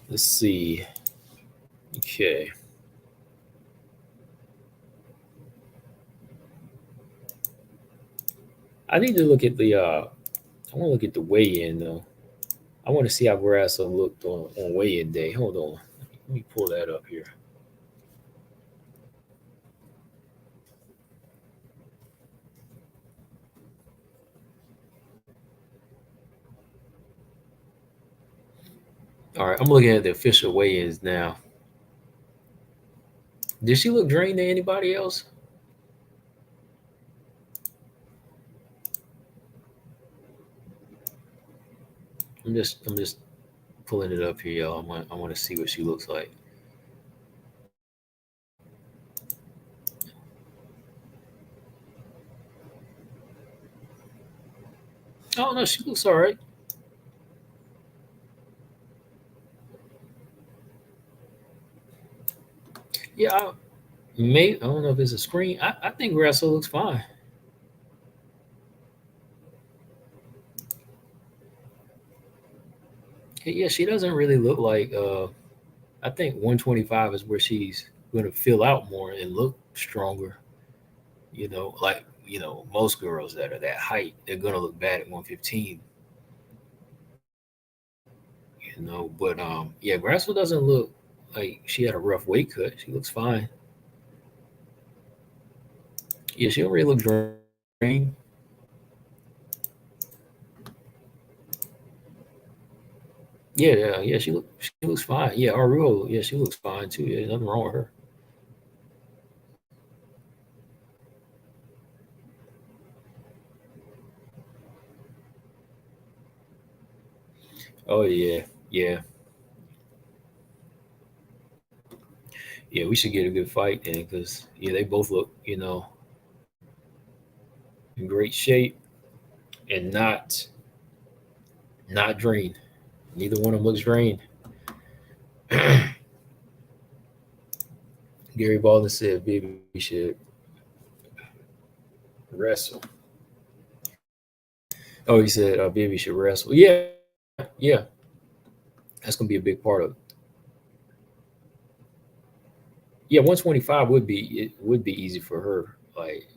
Let's see. Okay. I need to look at the. I want to look at the weigh-in though. I want to see how Grasso looked on weigh-in day. Hold on. Let me pull that up here. All right, I'm looking at the official weigh-ins now. Did she look drained to anybody else? I'm just pulling it up here, y'all. I want to see what she looks like. Oh no, she looks all right. Yeah, I don't know if it's a screen. I think Grasso looks fine. Yeah, she doesn't really look like. I think 125 is where she's going to fill out more and look stronger. Like most girls that are that height, they're going to look bad at 115. But yeah, Grasso doesn't look like she had a rough weight cut. She looks fine. Yeah, she don't really look drained. Yeah, she looks fine. Yeah, Arujo, yeah, she looks fine too. Yeah, nothing wrong with her. Oh yeah, yeah. We should get a good fight then, because yeah, they both look in great shape and not drained. Neither one of them looks drained. Gary Baldwin said Baby should wrestle. Oh, he said Baby should wrestle. Yeah, that's gonna be a big part of it. Yeah, 125 would be easy for her. Like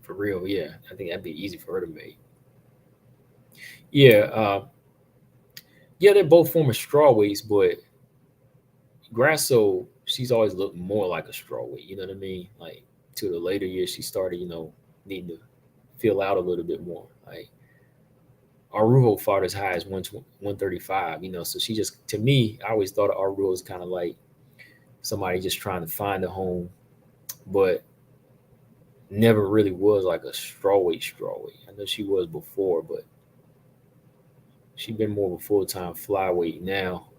for real, yeah. I think that'd be easy for her to make. Yeah, yeah, they're both former strawweights, but Grasso, she's always looked more like a strawweight. You know what I mean? Like to the later years, she started, needing to fill out a little bit more. Like Arujo fought as high as 135, so she just, to me, I always thought of Arujo was kind of like somebody just trying to find a home, but never really was like a strawweight strawweight. I know she was before, but she been more of a full-time flyweight now.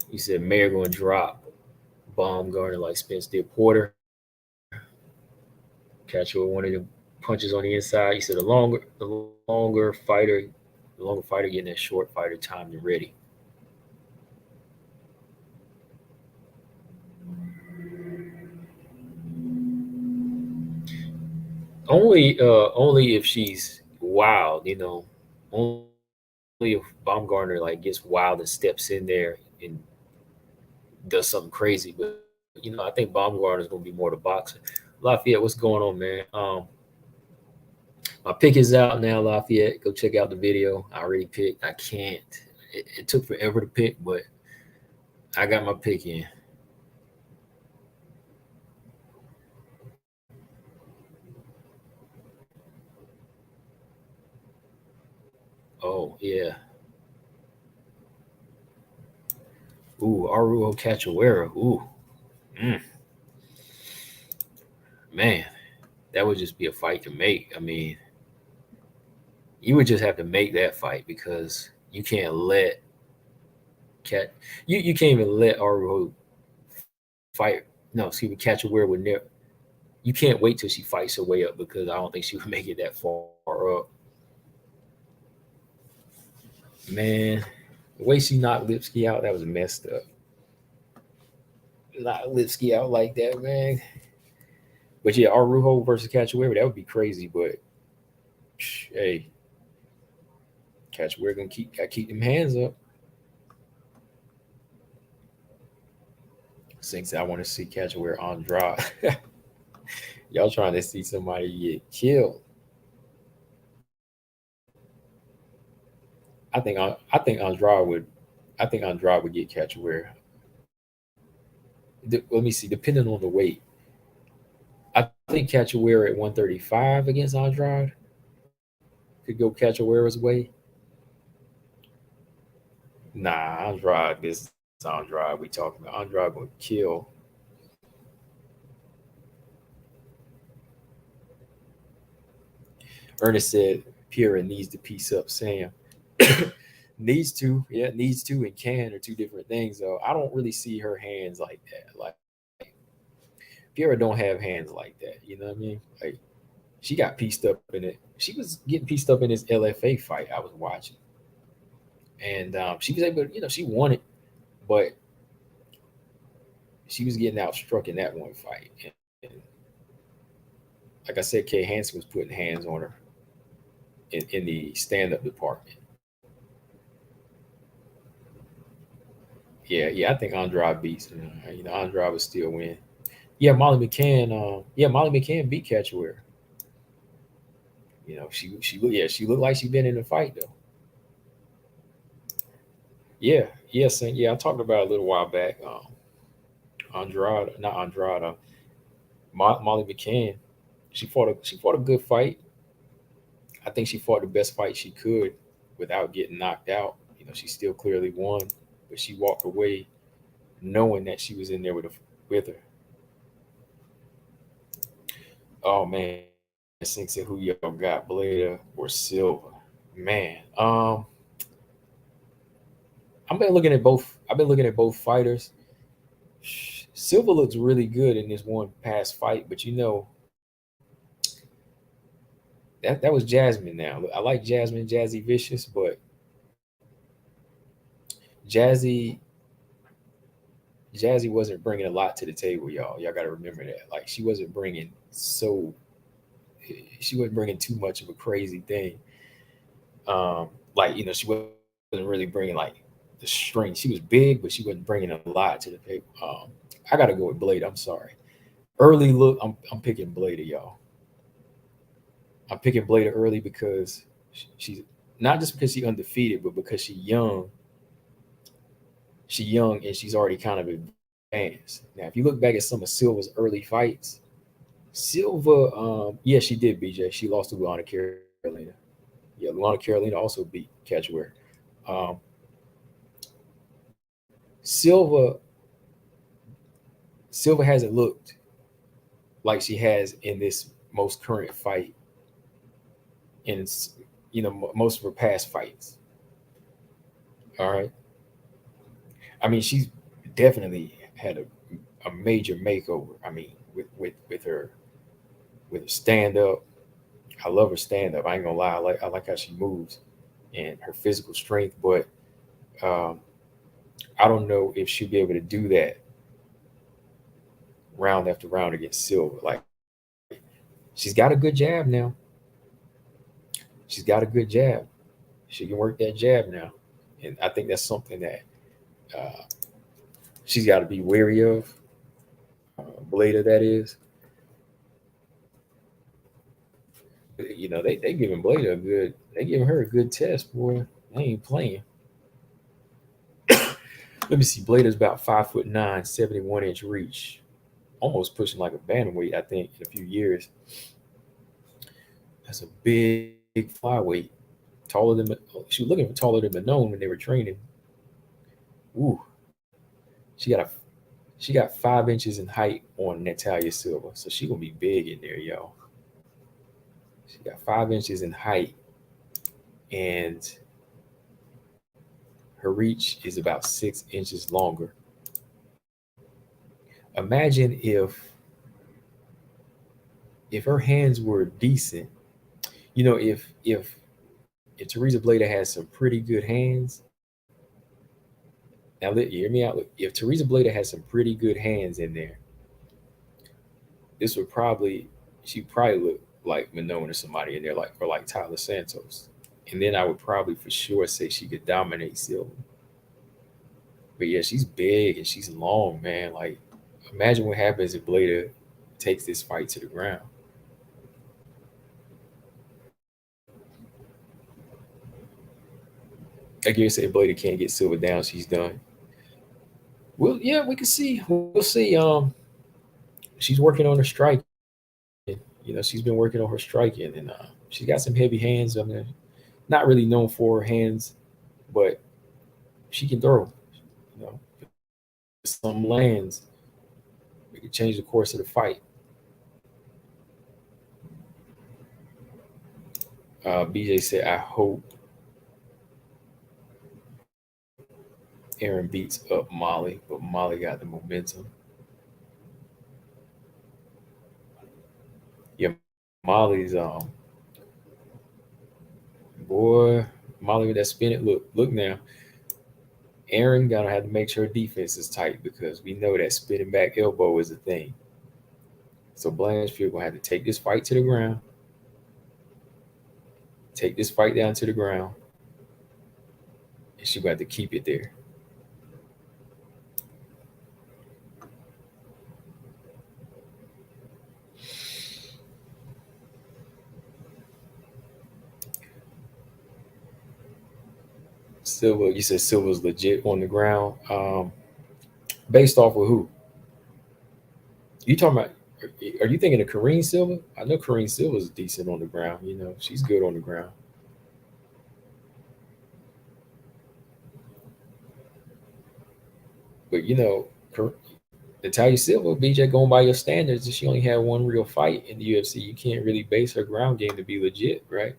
You said Mayer going to drop Baumgardner like Spence did Porter. Catch her with one of the punches on the inside. You said the longer fighter getting that short fighter timed and ready. Only if she's wild, only if Baumgartner like gets wild and steps in there and does something crazy. But I think Baumgartner is gonna be more the boxer. Lafayette, what's going on, man? My pick is out now, Lafayette. Go check out the video. I already picked. I can't. It took forever to pick, but I got my pick in. Oh yeah. Ooh, Arujo Cachoeira. Ooh, mm, man, that would just be a fight to make. I mean, you would just have to make that fight because you can't let Cat. You can't even let Arujo fight. No, excuse me, Cachoeira would never. You can't wait till she fights her way up because I don't think she would make it that far up. Man, the way she knocked Lipsky out, that was messed up. Knock Lipsky out like that, man. But yeah, Arujo versus Cachoeira, that would be crazy. But hey, Cachoeira gonna keep them hands up. Since I want to see Cachoeira on draw. Y'all trying to see somebody get killed. I think Andrade would. I think Andrade would get Cachoeira. Let me see. Depending on the weight, I think Cachoeira at 135 against Andrade could go Cachoeira's way. Nah, Andrade. This is Andrade we talking about. Andrade gonna kill. Ernest said Pierre needs to piece up Sam. Needs to, yeah, needs to and can are two different things though. I don't really see her hands like that. Like Pierre don't have hands like that. You know what I mean? Like she got pieced up in it. She was getting pieced up in this LFA fight I was watching, and she was able to, she won it, but she was getting outstruck in that one fight. And like I said, Kay Hansen was putting hands on her in the stand up department. Yeah, I think Andrade beats. Andrade would still win. Yeah, Molly McCann. Yeah, Molly McCann beat Cachoeira. She looked like she been in a fight though. Yeah, yes, and yeah, I talked about it a little while back. Andrade, not Andrade. Molly McCann. She fought a good fight. I think she fought the best fight she could without getting knocked out. She still clearly won, but she walked away knowing that she was in there with her. Oh man, Sink said who y'all got, Blada or Silva? Man, I've been looking at both. I've been looking at both fighters. Silva looks really good in this one past fight, but that was Jasmine. Now I like Jasmine, Jazzy Vicious, but Jazzy Jazzy wasn't bringing a lot to the table, y'all. Y'all got to remember that. Like she wasn't bringing too much of a crazy thing. Like she wasn't really bringing like the strength. She was big, but she wasn't bringing a lot to the table. I got to go with Blade. I'm sorry. Early look, I'm picking Blade, y'all. I'm picking Blade early because she's not just because she's undefeated, but because she's young. She's young and she's already kind of advanced advanced. Now, if you look back at some of Silva's early fights, Silva, yeah, she did, BJ. She lost to Luana Carolina. Yeah, Luana Carolina also beat Cachoeira. Um, Silva, Silva hasn't looked like she has in this most current fight, in most of her past fights. All right, I mean she's definitely had a major makeover. I mean with her stand up. I love her stand up. I ain't gonna lie. I like how she moves and her physical strength, but um, I don't know if she'll be able to do that round after round against Silva. Like she's got a good jab now. She's got a good jab. She can work that jab now, and I think that's something that uh, she's got to be wary of. Blada, that is. They giving Blada a good. They giving her a good test, boy. They ain't playing. Let me see. Blada's about 5'9", 71-inch reach, almost pushing like a bantamweight. I think in a few years. That's a big flyweight. Taller than she was looking for taller than Manone when they were training. Ooh, she got a she got 5 inches in height on Natalia Silva, so she gonna be big in there, yo. She got 5 inches in height, and her reach is about 6 inches longer. Imagine if her hands were decent. If Teresa Bleda has some pretty good hands. Now, you hear me out. Look, if Teresa Bleda has some pretty good hands in there, this would probably she'd probably look like Minone or somebody in there, like Tyler Santos. And then I would probably for sure say she could dominate Silva. But yeah, she's big and she's long, man. Like, imagine what happens if Bleda takes this fight to the ground. I guess if Bleda can't get Silva down, she's done. Well, yeah, we can see. We'll see. She's working on her striking. She's been working on her striking, and she's got some heavy hands. I mean, not really known for her hands, but she can throw. You know, if some lands, it can change the course of the fight. BJ said, "I hope Aaron beats up Molly, but Molly got the momentum." Yeah, Molly's boy, Molly with that spin it. Look now. Aaron gonna have to make sure her defense is tight because we know that spinning back elbow is a thing. So Blanchfield gonna have to take this fight to the ground, take this fight down to the ground, and she gonna have to keep it there. Silva, you said Silva's legit on the ground. Based off of who? You talking about? Are you thinking of Kareem Silva? I know Kareem Silva's decent on the ground. She's good on the ground. But Natalia Silva, BJ, going by your standards, she only had one real fight in the UFC. You can't really base her ground game to be legit, right?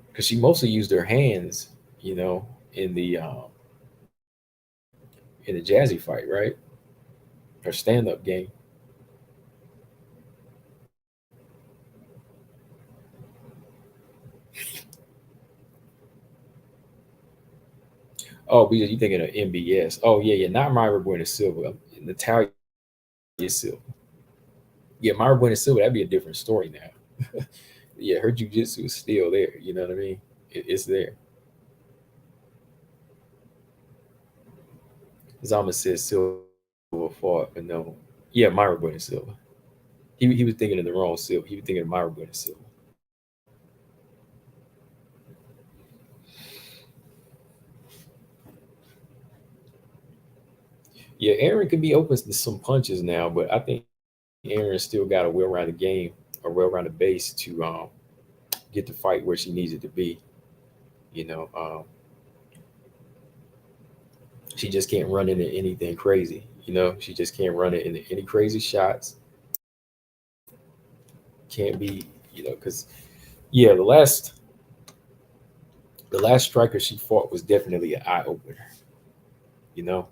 Because she mostly used her hands, you know, in the Jazzy fight, right? Her stand up game. Oh, BJ, you thinking of MBS? Oh yeah, not Myra Buena Silva, Natalia Silva. Yeah, Myra Buena Silva, that'd be a different story now. Yeah, her jujitsu is still there. You know what I mean? It's there. Zama says Silva fought, but no. Yeah, Myra Buena Silva. He was thinking of the wrong Silva. He was thinking of Myra Buena Silva. Yeah, Aaron can be open to some punches now, but I think Aaron still got a well-rounded game, a well-rounded base to get the fight where she needs it to be. You know, she just can't run into anything crazy. You know, she just can't run it into any crazy shots. Can't be, because yeah, the last striker she fought was definitely an eye opener. You know,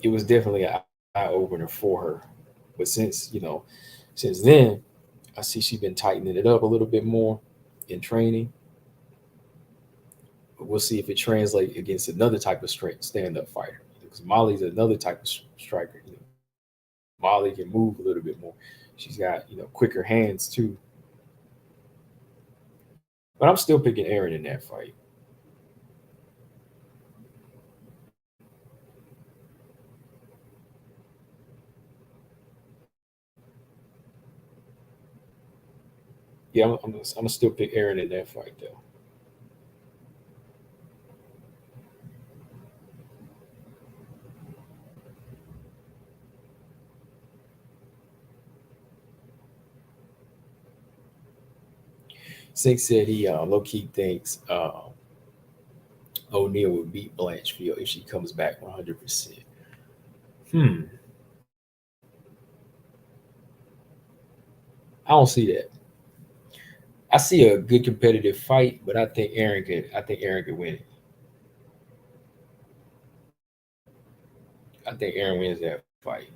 it was definitely an eye opener for her. But since then, I see she's been tightening it up a little bit more in training. But we'll see if it translates against another type of strength stand-up fighter. Because Molly's another type of striker. Molly can move a little bit more. She's got quicker hands too. But I'm still picking Aaron in that fight. Yeah, I'm gonna still pick Aaron in that fight though. Sink said he low key thinks O'Neal would beat Blanchfield if she comes back 100%. Hmm, I don't see that. I see a good competitive fight, but I think Aaron could win it. I think Aaron wins that fight.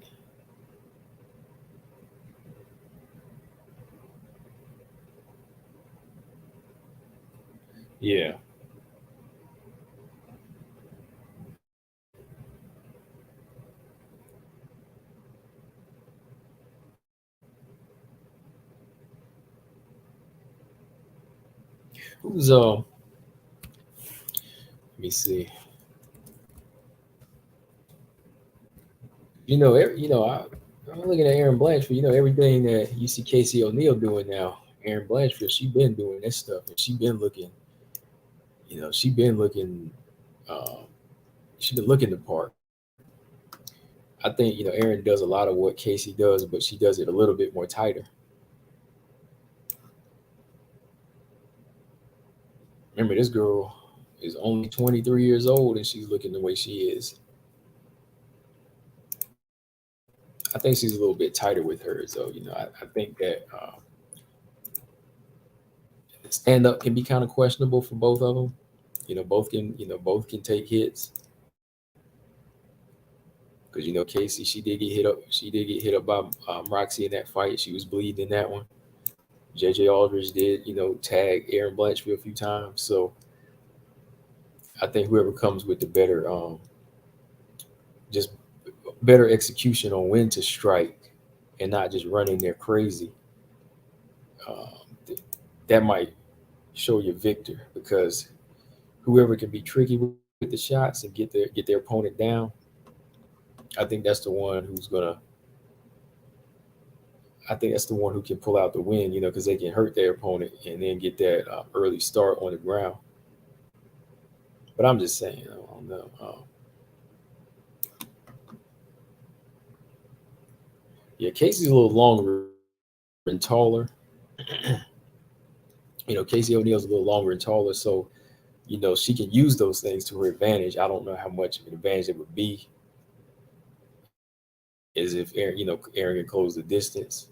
Yeah. Who's let me see. I'm looking at Aaron Blanchfield. Everything that you see Casey O'Neill doing now. Aaron Blanchfield, she been doing that stuff, and she been looking, um, she been looking the part. I think Aaron does a lot of what Casey does, but she does it a little bit more tighter. Remember, this girl is only 23 years old, and she's looking the way she is. I think she's a little bit tighter with hers, though. I think that stand up can be kind of questionable for both of them. Both can take hits because Casey, she did get hit up by Roxy in that fight. She was bleeding in that one. JJ Aldridge did tag Aaron Blanchfield a few times. So I think whoever comes with the just better execution on when to strike and not just running there crazy, that might show you victor because whoever can be tricky with the shots and get their opponent down, I think that's the one who's gonna. I think that's the one who can pull out the win, because they can hurt their opponent and then get that early start on the ground. But I'm just saying, I don't know. Yeah, Casey's a little longer and taller. Casey O'Neal's a little longer and taller, so she can use those things to her advantage. I don't know how much of an advantage it would be, as if Aaron can close the distance.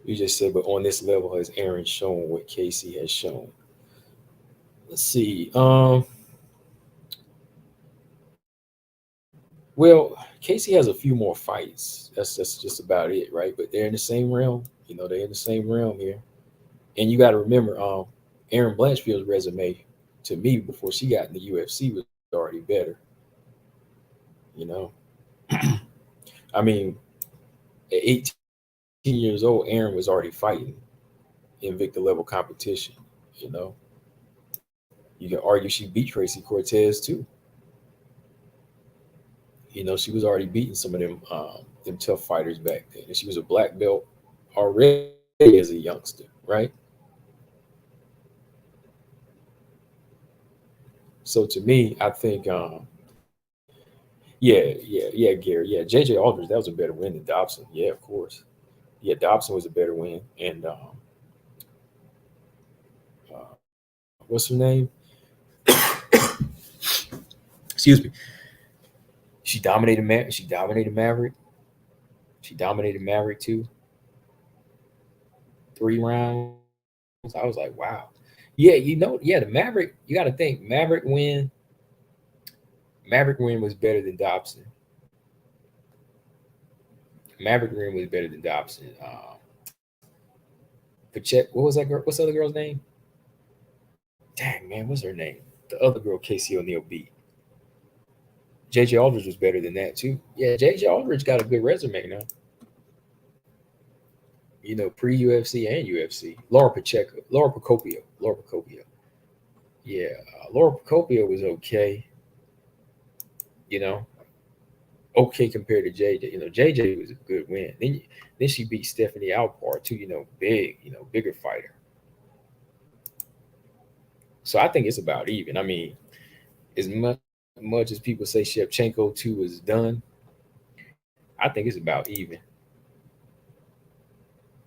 You just said, but on this level, has Aaron shown what Casey has shown? Let's see. Well, Casey has a few more fights. That's just about it, right? But they're in the same realm. They're in the same realm here. And you got to remember, Aaron Blanchfield's resume to me before she got in the UFC was already better. You know, I mean, at 18 years old, Aaron was already fighting Invicta level competition. You know, you can argue she beat Tracy Cortez too. She was already beating some of them tough fighters back then, and she was a black belt already as a youngster, right? So to me, I think, yeah, Gary, yeah, JJ Aldridge, that was a better win than Dobson. Yeah, of course. Yeah, Dobson was a better win, and what's her name? Excuse me. She dominated Maverick. She dominated Maverick too. 3 rounds. I was like, wow. Yeah, the Maverick. You got to think Maverick win was better than Dobson. Maverick win was better than Dobson. Pacheco, what was that girl? What's the other girl's name? Dang man, what's her name? The other girl Casey O'Neill beat. JJ Aldridge was better than that too. Yeah, JJ Aldridge got a good resume now. Pre UFC and UFC. Laura Pacheco, Laura Procopio. Yeah, Laura Procopio was okay. You know, okay compared to JJ. JJ was a good win. Then she beat Stephanie Alpar too. Big, bigger fighter. So I think it's about even. I mean, as much as people say Shevchenko too was done, I think it's about even.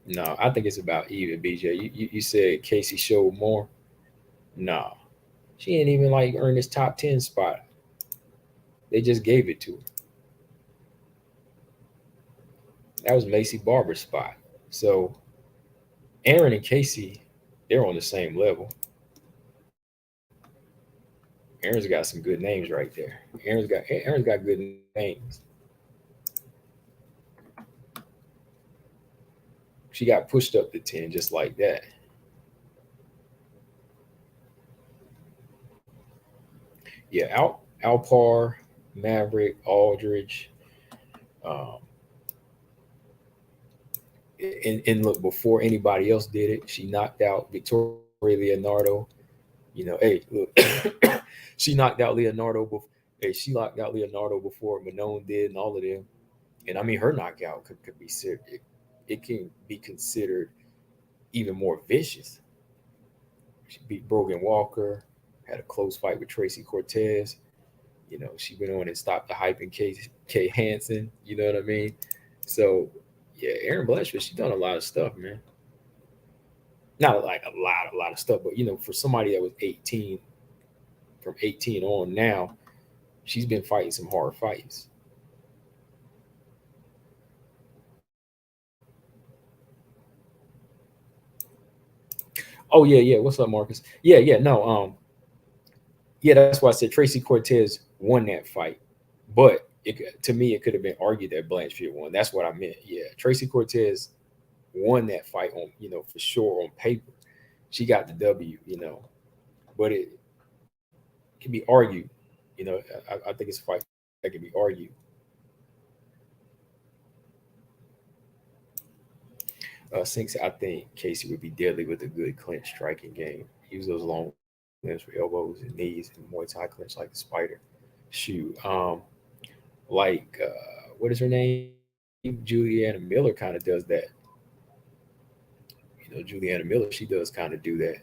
No, I think it's about even. BJ, you said Casey showed more. No, she ain't even like earned this top 10 spot. They just gave it to her. That was Macy Barber's spot. So Aaron and Casey, they're on the same level. Aaron's got some good names right there. Aaron's got good names. She got pushed up to 10 just like that. Yeah, Alpar, Maverick, Aldridge. Um, and look, before anybody else did it, she knocked out Victoria Leonardo. Hey, look, she knocked out Leonardo. Hey, she knocked out Leonardo before Manon did, and all of them. And I mean, her knockout could be it can be considered even more vicious. She beat Brogan Walker, had a close fight with Tracy Cortez. She went on and stopped the hype in Kay Hansen. You know what I mean? So, yeah, Aaron Blanchfield, she done a lot of stuff, man. Not like a lot of stuff, but for somebody that was 18, from 18 on now, she's been fighting some hard fights. Oh yeah, yeah. What's up, Marcus? Yeah, yeah. No, yeah. That's why I said Tracy Cortez won that fight, but to me, it could have been argued that Blanchfield won. That's what I meant. Yeah, Tracy Cortez won that fight on, for sure on paper. She got the W, but it can be argued. I think it's a fight that can be argued. Sinks, I think Casey would be deadly with a good clinch striking game. Use those long limbs for elbows and knees and Muay Thai clinch like the spider. Shoot, what is her name? Juliana Miller kind of does that. Juliana Miller, she does kind of do that.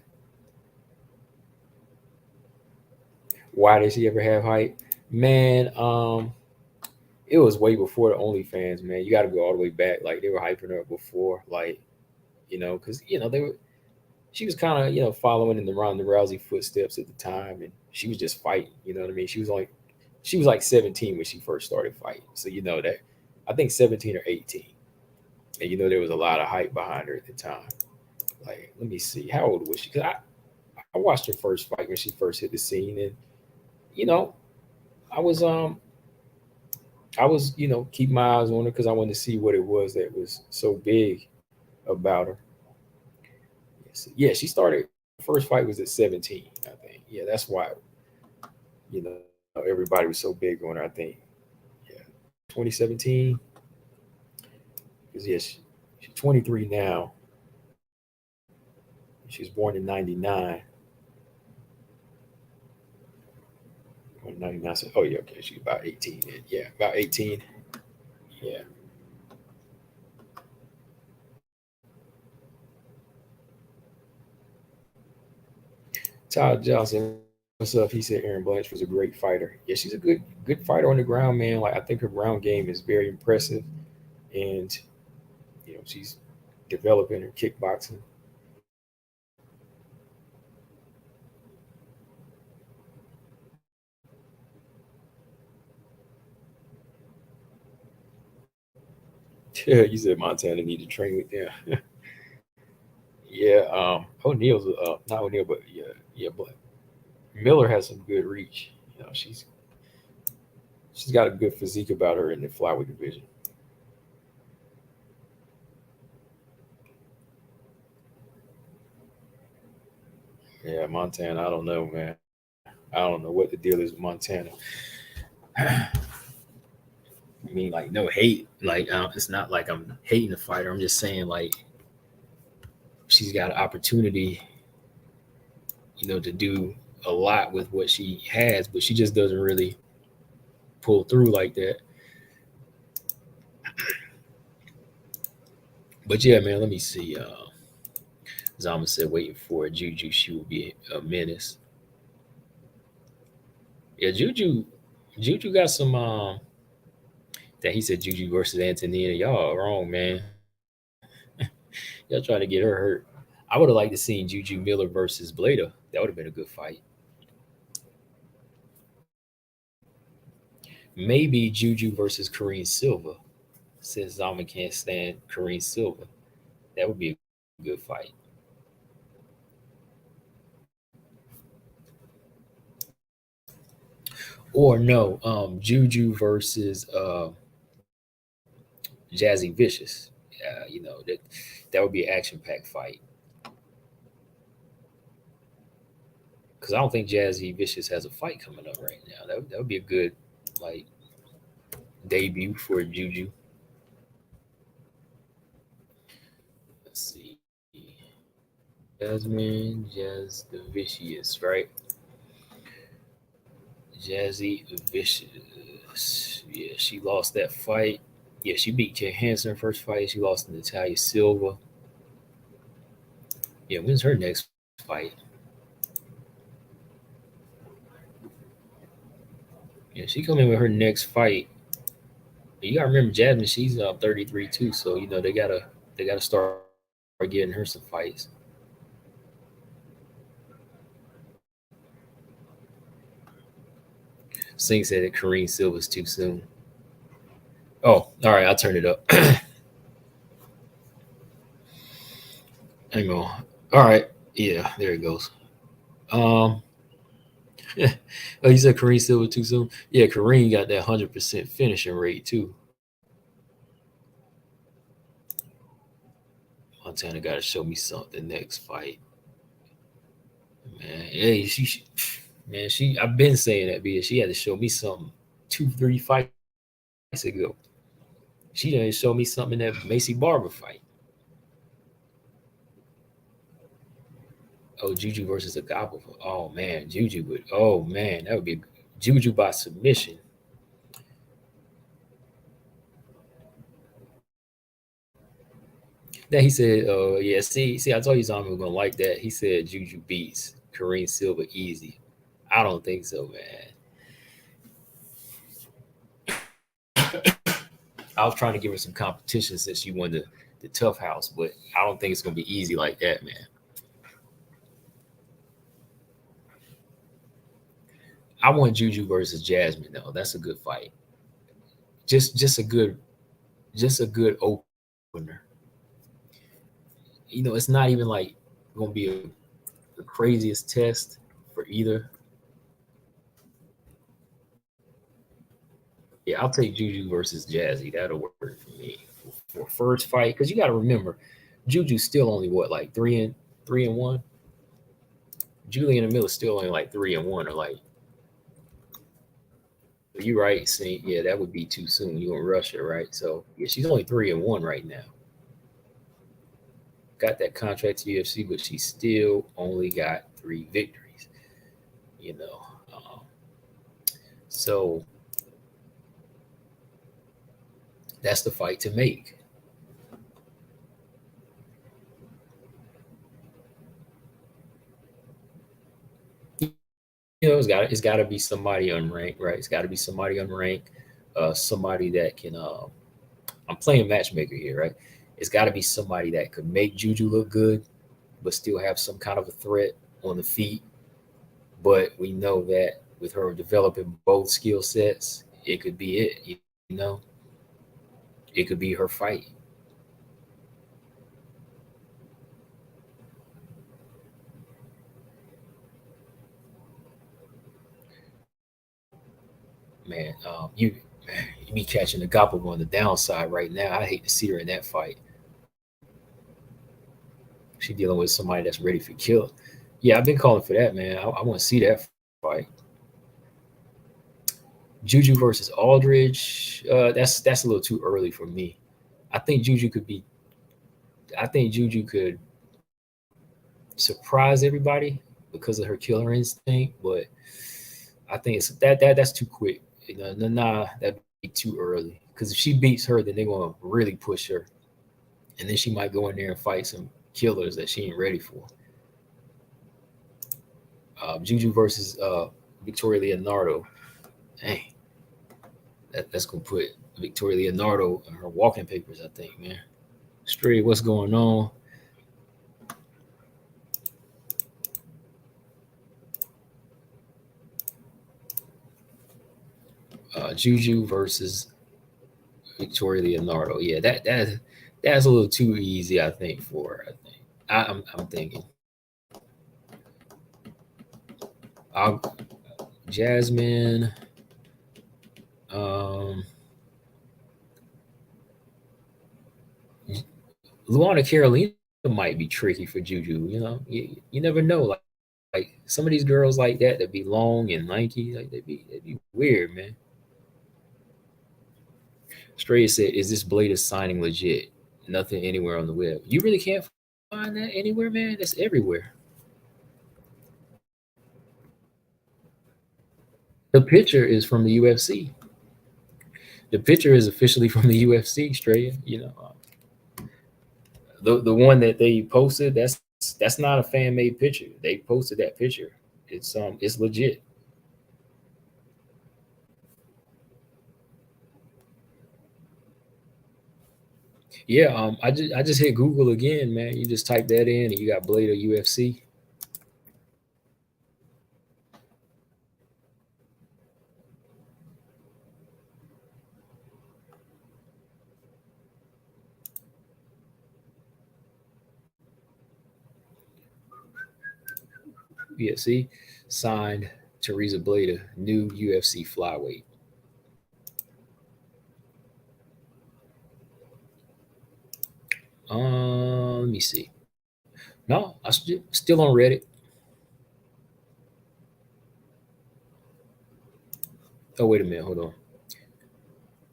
Why does she ever have hype? Man, it was way before the OnlyFans, man. You got to go all the way back. Like they were hyping her up before, like because they were. She was kind of following in the Ronda Rousey footsteps at the time, and she was just fighting. You know what I mean? She was like 17 when she first started fighting. So that I think 17 or 18, and there was a lot of hype behind her at the time. Like let me see, how old was she? Because I watched her first fight when she first hit the scene, and you know I was keeping my eyes on her because I wanted to see what it was that was so big about her. Yeah, she started. First fight was at 17, I think. Yeah, that's why everybody was so big on her. I think. Yeah, 2017. Because she's 23 now. She was born in '99. Or 99. Oh yeah, okay. She's about 18. Then. Yeah, about 18. Yeah. Todd Johnson, what's up? He said Aaron Blanchard's a great fighter. Yeah, she's a good fighter on the ground, man. Like I think her ground game is very impressive, and she's developing her kickboxing. Yeah, you said Montana need to train with them. Yeah, O'Neal's not O'Neal, but yeah, but Miller has some good reach. She's got a good physique about her in the flyweight division. Yeah, Montana, I don't know, man. I don't know what the deal is with Montana. I mean, like, no hate. Like, it's not like I'm hating the fighter. I'm just saying, like, she's got an opportunity, to do a lot with what she has, but she just doesn't really pull through like that. But yeah, man, let me see. Zama said, waiting for Juju. She will be a menace. Yeah, Juju got some. That he said Juju versus Antonina. Y'all wrong, man. Y'all trying to get her hurt. I would have liked to seen Juju Miller versus Blada. That would have been a good fight. Maybe Juju versus Kareem Silva, since Zama can't stand Kareem Silva. That would be a good fight. Or no, Juju versus Jazzy Vicious. That would be an action packed fight. Because I don't think Jazzy Vicious has a fight coming up right now. That would be a good like debut for Juju. Let's see. Jasmine Jazz the Vicious, right? Jazzy Vicious. Yeah, she lost that fight. Yeah, she beat Kay Hansen first fight. She lost to Natalia Silva. Yeah, when's her next fight? Yeah, she coming with her next fight. You gotta remember Jasmine, she's 33 too, so they gotta start getting her some fights. Sing said that Kareem Silva's too soon. Oh, all right, I'll turn it up. Hang on. All right, yeah, there it goes. Um, oh, you said Kareem Silva too soon? Yeah, Kareem got that 100% finishing rate too. Montana got to show me something next fight, man. Hey, man, I've been saying that because she had to show me something 2, 3 fights ago. She didn't show me something in that Macy Barber fight. Oh, Juju versus Agabo. Oh man, Juju would. Oh man, that would be Juju by submission. Then he said, yeah, see, I told you Zombie was gonna like that. He said Juju beats Kareem Silva easy. I don't think so, man. I was trying to give her some competition since she won the tough house, but I don't think it's gonna be easy like that, man. I want Juju versus Jasmine though. That's a good fight. Just a good opener. It's not even like gonna be the craziest test for either. Yeah, I'll take Juju versus Jazzy. That'll work for me for first fight because you got to remember, Juju's still only what like 3-1. Julian and Miller still only like 3-1 or like. You're right, Saint. Yeah, that would be too soon. You gonna rush her, right? So yeah, she's only 3-1 right now. Got that contract to UFC, but she still only got 3 victories. You know, um, So that's the fight to make. It's got to be somebody unranked, right? It's got to be somebody unranked, somebody that can. I'm playing matchmaker here, right? It's got to be somebody that could make Juju look good, but still have some kind of a threat on the feet. But we know that with her developing both skill sets, it could be it. You know, it could be her fight. Man, you be catching the Goppo on the downside right now. I hate to see her in that fight. She dealing with somebody that's ready for kill. Yeah, I've been calling for that, man. I want to see that fight. Juju versus Aldridge. That's a little too early for me. I think Juju could be. I think Juju could surprise everybody because of her killer instinct, but I think that's too quick. Nah, that'd be too early. Because if she beats her, then they're gonna really push her, and then she might go in there and fight some killers that she ain't ready for. Juju versus Victoria Leonardo. Dang, that's gonna put Victoria Leonardo in her walking papers. I think, man. Straight, what's going on? Juju versus Victoria Leonardo. Yeah, that's a little too easy. I think for her. I think I'm thinking. I'll, Jasmine. Um, Luana Carolina might be tricky for Juju. You never know. Like some of these girls like that be long and lanky. Like they'd be weird, man. Stray said, "Is this Blade signing legit? Nothing anywhere on the web. You really can't find that anywhere, man. That's everywhere. The picture is from the UFC. The picture is officially from the UFC. Stray, the one that they posted. That's not a fan made picture. They posted that picture. It's legit. Yeah. I just hit Google again, man. You just type that in and you got Blade of UFC. UFC signed Teresa Bleda, new UFC flyweight. Let me see. No, still on Reddit. Oh, wait a minute. Hold on.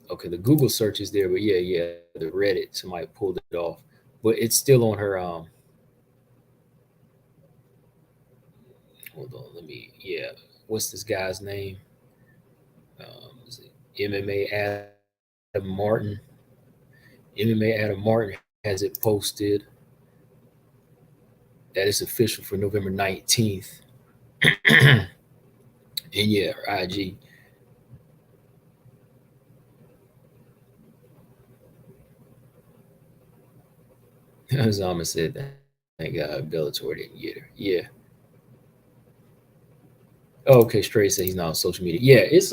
Okay, the Google search is there, but yeah, the Reddit, somebody pulled it off. But it's still on her. Hold on. Yeah. What's this guy's name? Is it MMA Adam Martin? MMA Adam Martin has it posted that it's official for November 19th. And yeah, IG. Zama said, thank God Bellator didn't get her. Yeah. Oh, okay, Stray said he's not on social media. Yeah, it's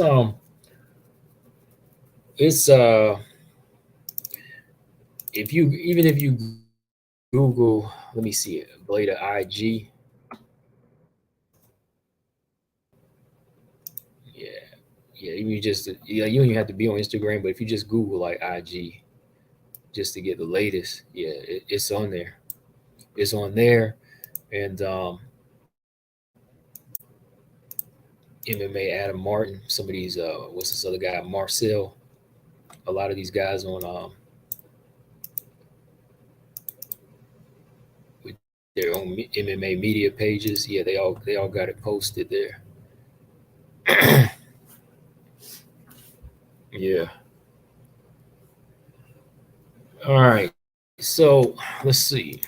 if you Google, let me see it, Blade IG. Yeah, yeah. You don't even have to be on Instagram, but if you just Google like IG, just to get the latest, yeah, it's on there. It's on there, and MMA Adam Martin. Some of these, what's this other guy, Marcel? A lot of these guys on with their own MMA media pages. Yeah, they all got it posted there. Yeah. All right. So let's see.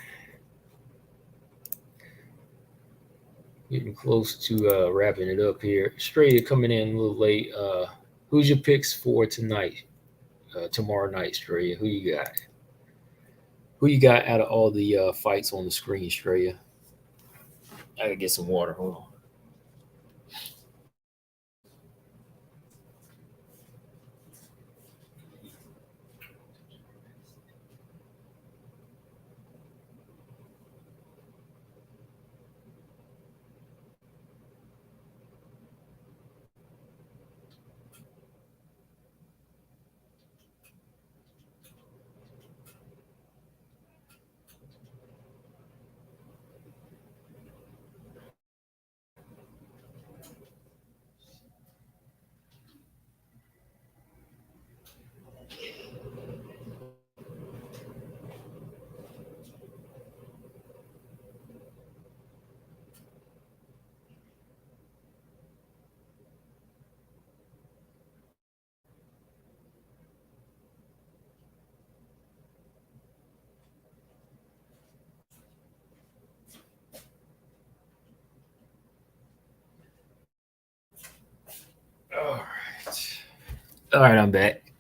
Getting close to wrapping it up here. Australia coming in a little late. Who's your picks for tonight? Tomorrow night, Australia. Who you got? Who you got out of all the fights on the screen, Australia? I gotta get some water. Hold on. All right. All right, I'm back.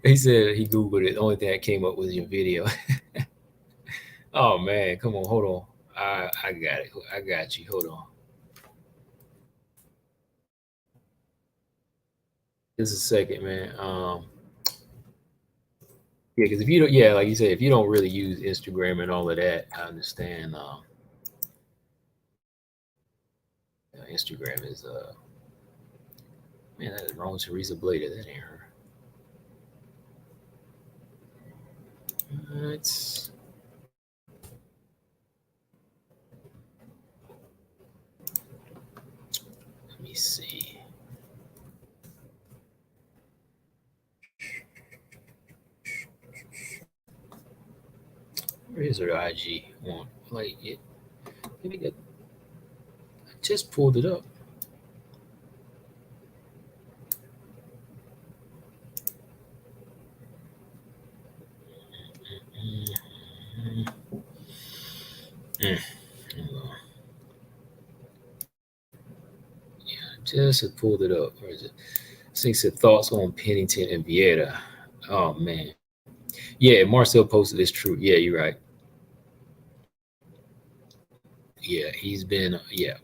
He said he googled it. The only thing that came up was your video. Oh man, come on, hold on. I got it. I got you. Hold on. Just a second, man. Yeah, because if you don't, yeah, like you said, if you don't really use Instagram and all of that, I understand. Instagram is man, that is wrong. Teresa Blader, that ain't her. It's let me see. Where is her IG one? Like it, maybe that, I just pulled it up. Mm, mm, mm. Just had pulled it up. Where is it? Six said thoughts on Pennington and Vieira. Oh man, yeah. Marcel posted this true. Yeah, you're right. Yeah, he's been. Yeah,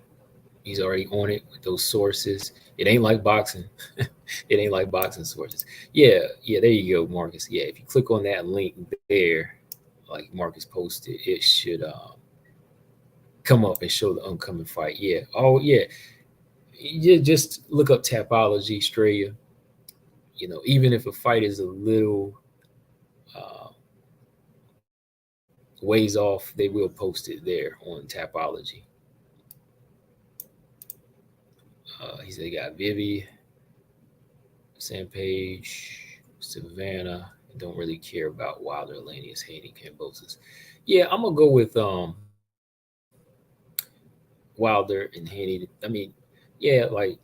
he's already on it with those sources. It ain't like boxing. It ain't like boxing sources. Yeah, yeah. There you go, Marcus. Yeah, if you click on that link there, like Marcus posted, it should come up and show the upcoming fight. Yeah. Oh yeah. You just look up Tapology Australia. Even if a fight is a little uh, ways off, they will post it there on Tapology. He said he got Vivi, Sampage, Savannah. Don't really care about Wilder, Lanius, Haney, Cambosis. Yeah, I'm gonna go with Wilder and Haney. I mean, yeah, like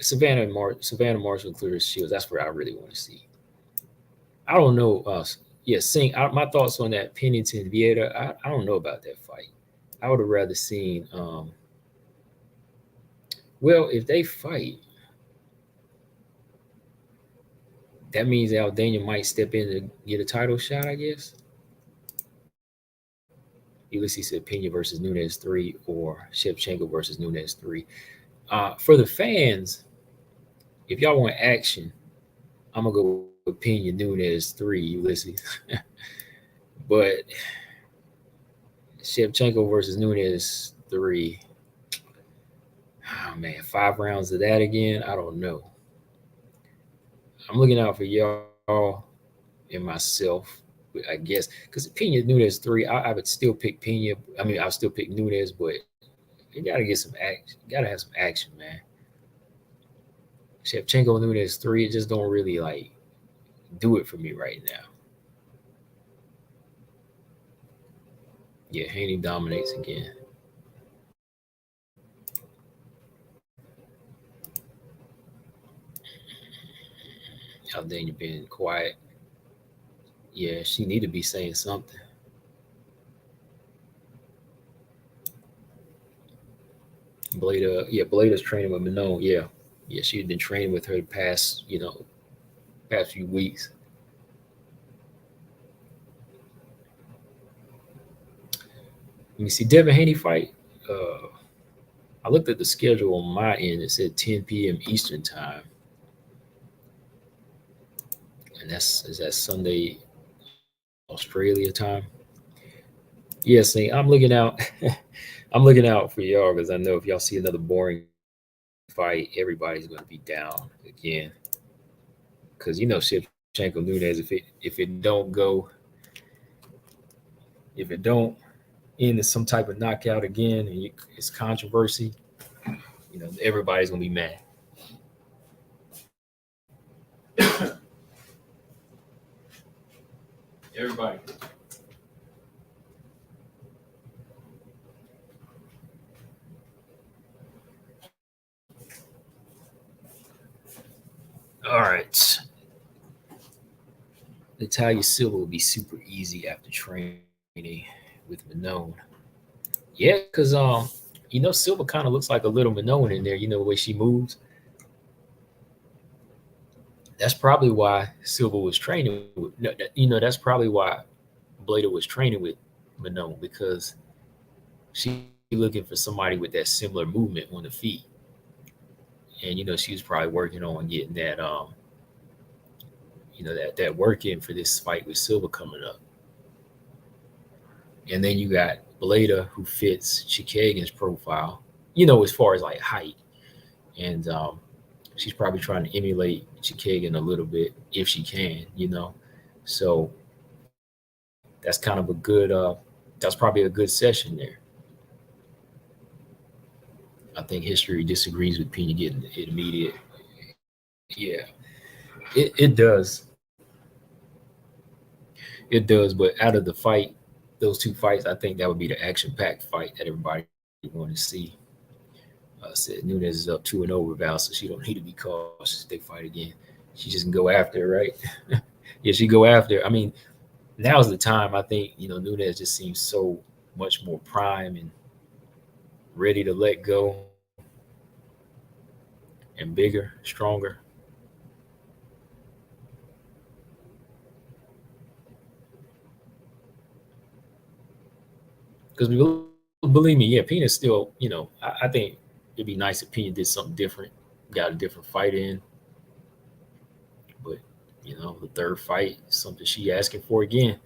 Savannah Marshall clears Shields. That's where I really want to see. I don't know. Yeah, my thoughts on that Pennington Vieira. I don't know about that fight. I would have rather seen. Well, if they fight, that means Aldana might step in to get a title shot. I guess. Ulysses said Pena versus Nunez 3 or Shevchenko versus Nunez 3. For the fans, if y'all want action, I'm gonna go with Pena Nunez 3, Ulysses. But Shevchenko versus Nunez 3. Oh man, 5 rounds of that again. I don't know. I'm looking out for y'all and myself. I guess because Pena Nunez 3, I would still pick Pena. I mean, I'll still pick Nunez, but you gotta get some action. You gotta have some action, man. Shevchenko Nunez 3, it just don't really like do it for me right now. Yeah, Haney dominates again. Aldana being quiet. Yeah, she need to be saying something. Blada's training with Manon. Yeah, yeah, she's been training with her the past, past few weeks. Let me see Devin Haney fight. Uh, I looked at the schedule on my end. It said 10 p.m. Eastern time, and is that Sunday Australia time. Yeah, see, I'm looking out. I'm looking out for y'all because I know if y'all see another boring fight, everybody's going to be down again. Because Shevchenko Nunez, if it don't end in some type of knockout again, and it's controversy, everybody's gonna be mad. Everybody. All right. Natalia Silva will be super easy after training with Minone. Yeah, because Silva kind of looks like a little Minone in there. The way she moves. That's probably why Silva was training with. No, that's probably why Blader was training with Minone because she looking for somebody with that similar movement on the feet, and she was probably working on getting that work in for this fight with Silva coming up. And then you got Blada who fits Chikagan's profile, as far as like height. And she's probably trying to emulate Chikagan a little bit if she can. So that's kind of a good that's probably a good session there. I think history disagrees with Pena getting it immediate. Yeah, it does. It does, but out of the fight, those two fights, I think that would be the action-packed fight that everybody wanted to see. Said Nunez is up 2-0 with Val, so she don't need to be cautious if they fight again. She just can go after it, right? Yeah, she go after. I mean, now's the time. I think Nunez just seems so much more prime and ready to let go, and bigger, stronger. Because believe me, yeah, Pena's still. I think it'd be nice if Pena did something different, got a different fight in. But the third fight is something she asking for again.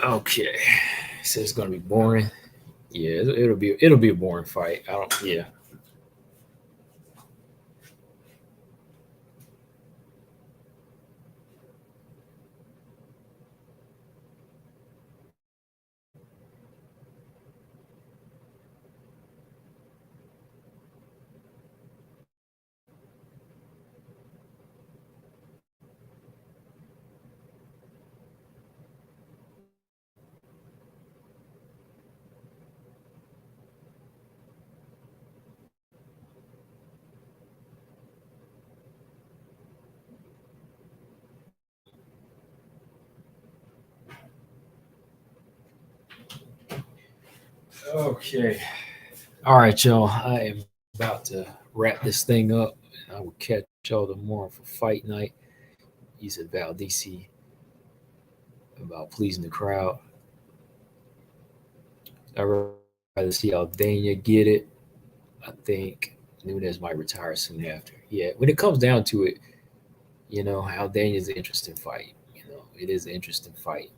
Okay, so it's gonna be boring. Yeah, it'll be a boring fight. I don't. Yeah. Okay. All right, y'all. I am about to wrap this thing up. I will catch y'all tomorrow for fight night. You said Valdisi about pleasing the crowd. I'd rather see Aldana get it. I think Nunez might retire soon after. Yeah, when it comes down to it, Aldana is an interesting fight. It is an interesting fight.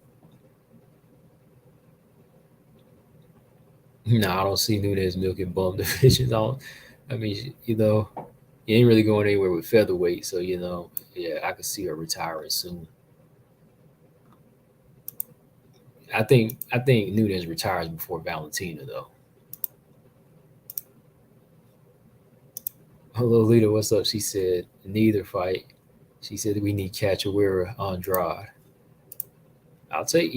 No, I don't see Nunes milking bum divisions. I mean, you ain't really going anywhere with featherweight, so yeah, I could see her retiring soon. I think Nunes retires before Valentina though. Hello, Lita, what's up? She said neither fight. She said we need Cachoeira Andrade. I'll take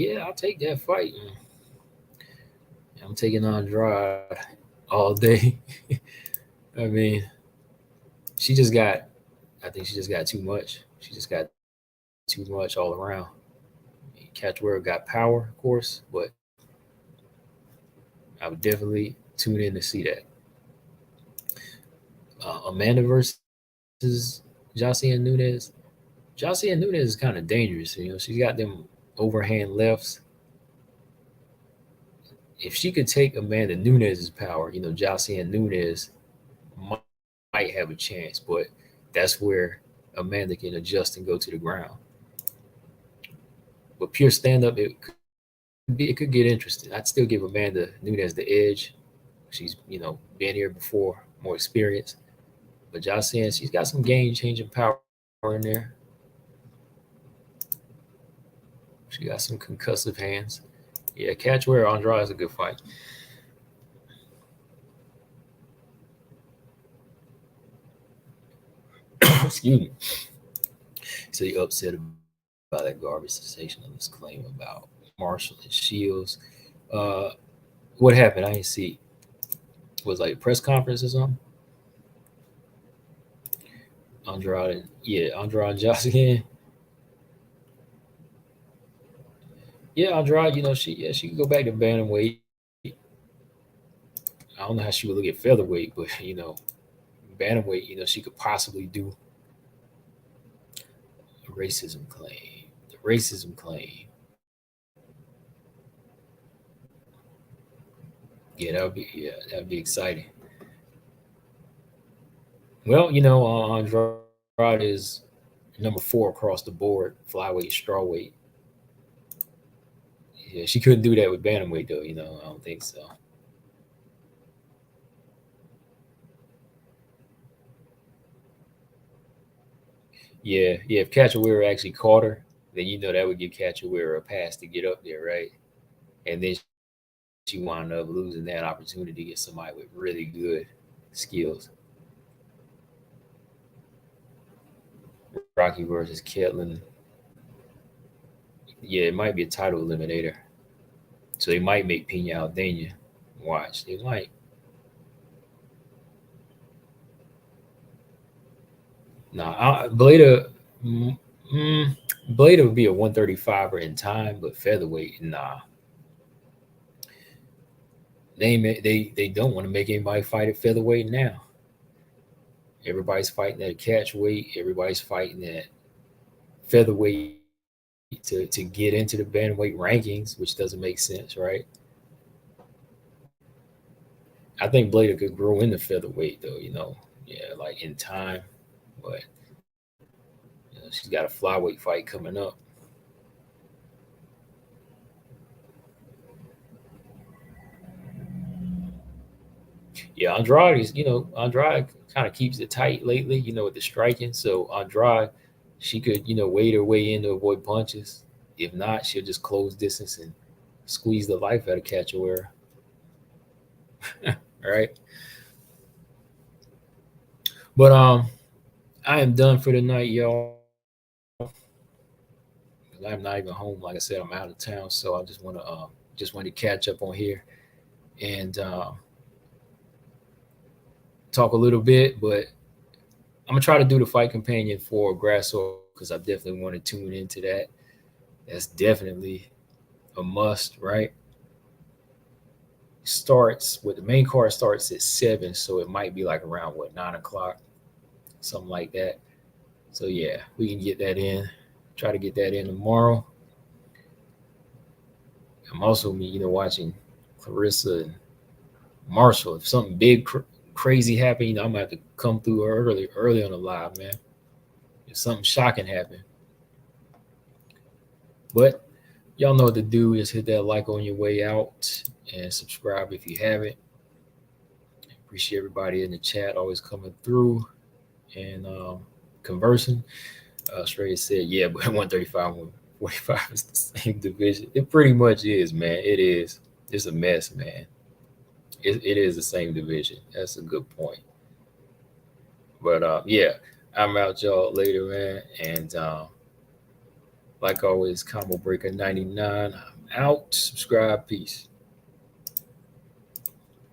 that fight. I'm taking Andrade all day. I mean, she just got. I think she just got too much. She just got too much all around. Cachoeira got power, of course, but I would definitely tune in to see that. Amanda versus Jocelyn Nunez. Jocelyn Nunez is kind of dangerous. She's got them overhand lefts. If she could take Amanda Nunez's power, Jocelyn Nunez might have a chance, but that's where Amanda can adjust and go to the ground. But pure stand up, it could get interesting. I'd still give Amanda Nunez the edge. She's been here before, more experience. But Jocelyn, she's got some game changing power in there. She got some concussive hands. Yeah, Catchware Andrade is a good fight. Excuse me. So you upset about that garbage sensationalist claim about Marshall and Shields. Uh, what happened? I didn't see. Was like a press conference or something? Andrade, yeah, Andrade Jocelyn. Yeah, Andrade, she could go back to bantamweight. I don't know how she would look at featherweight, but bantamweight, she could possibly do a racism claim. The racism claim. Yeah, that would be exciting. Well, Andrade is number 4 across the board, flyweight, strawweight. Yeah, she couldn't do that with bantamweight though. I don't think so. Yeah. If Cachoeira actually caught her, then that would give Cachoeira a pass to get up there, right? And then she wound up losing that opportunity to get somebody with really good skills. Rocky versus Ketlin. Yeah, it might be a title eliminator. So they might make Pina Aldana. Watch, they might. Nah, mm, mm, Blada would be a 135er in time, but featherweight, nah. They don't want to make anybody fight at featherweight now. Everybody's fighting at catch weight. Everybody's fighting at featherweight to get into the bantamweight rankings, which doesn't make sense, right? I think Blada could grow into featherweight though, yeah, like in time. But she's got a flyweight fight coming up. Yeah, Andrade kind of keeps it tight lately, with the striking. So Andrade, she could, wade her way in to avoid punches. If not, she'll just close distance and squeeze the life out of Cachoeira. All right. But I am done for the night, y'all. I'm not even home. Like I said, I'm out of town, so I just want to catch up on here and talk a little bit. But I'm gonna try to do the fight companion for Grasso because I definitely want to tune into that. That's definitely a must, right? Starts with the main card starts at 7, so it might be like around 9 o'clock, something like that. So yeah, we can get that in. Try to get that in tomorrow. I'm also watching Clarissa and Marshall. If something big crazy happened, I'm gonna have to come through early on the live, man. If something shocking happened, but Y'all know what to do. Just hit that like on your way out and subscribe if you haven't. Appreciate everybody in the chat always coming through and conversing. Australia said, yeah, but 135 and 145 is the same division. It pretty much is, man. It is. It's a mess, man. It is the same division. That's a good point. But yeah, I'm out, y'all, later, man. And like always, Combo Breaker 99. I'm out. Subscribe. Peace.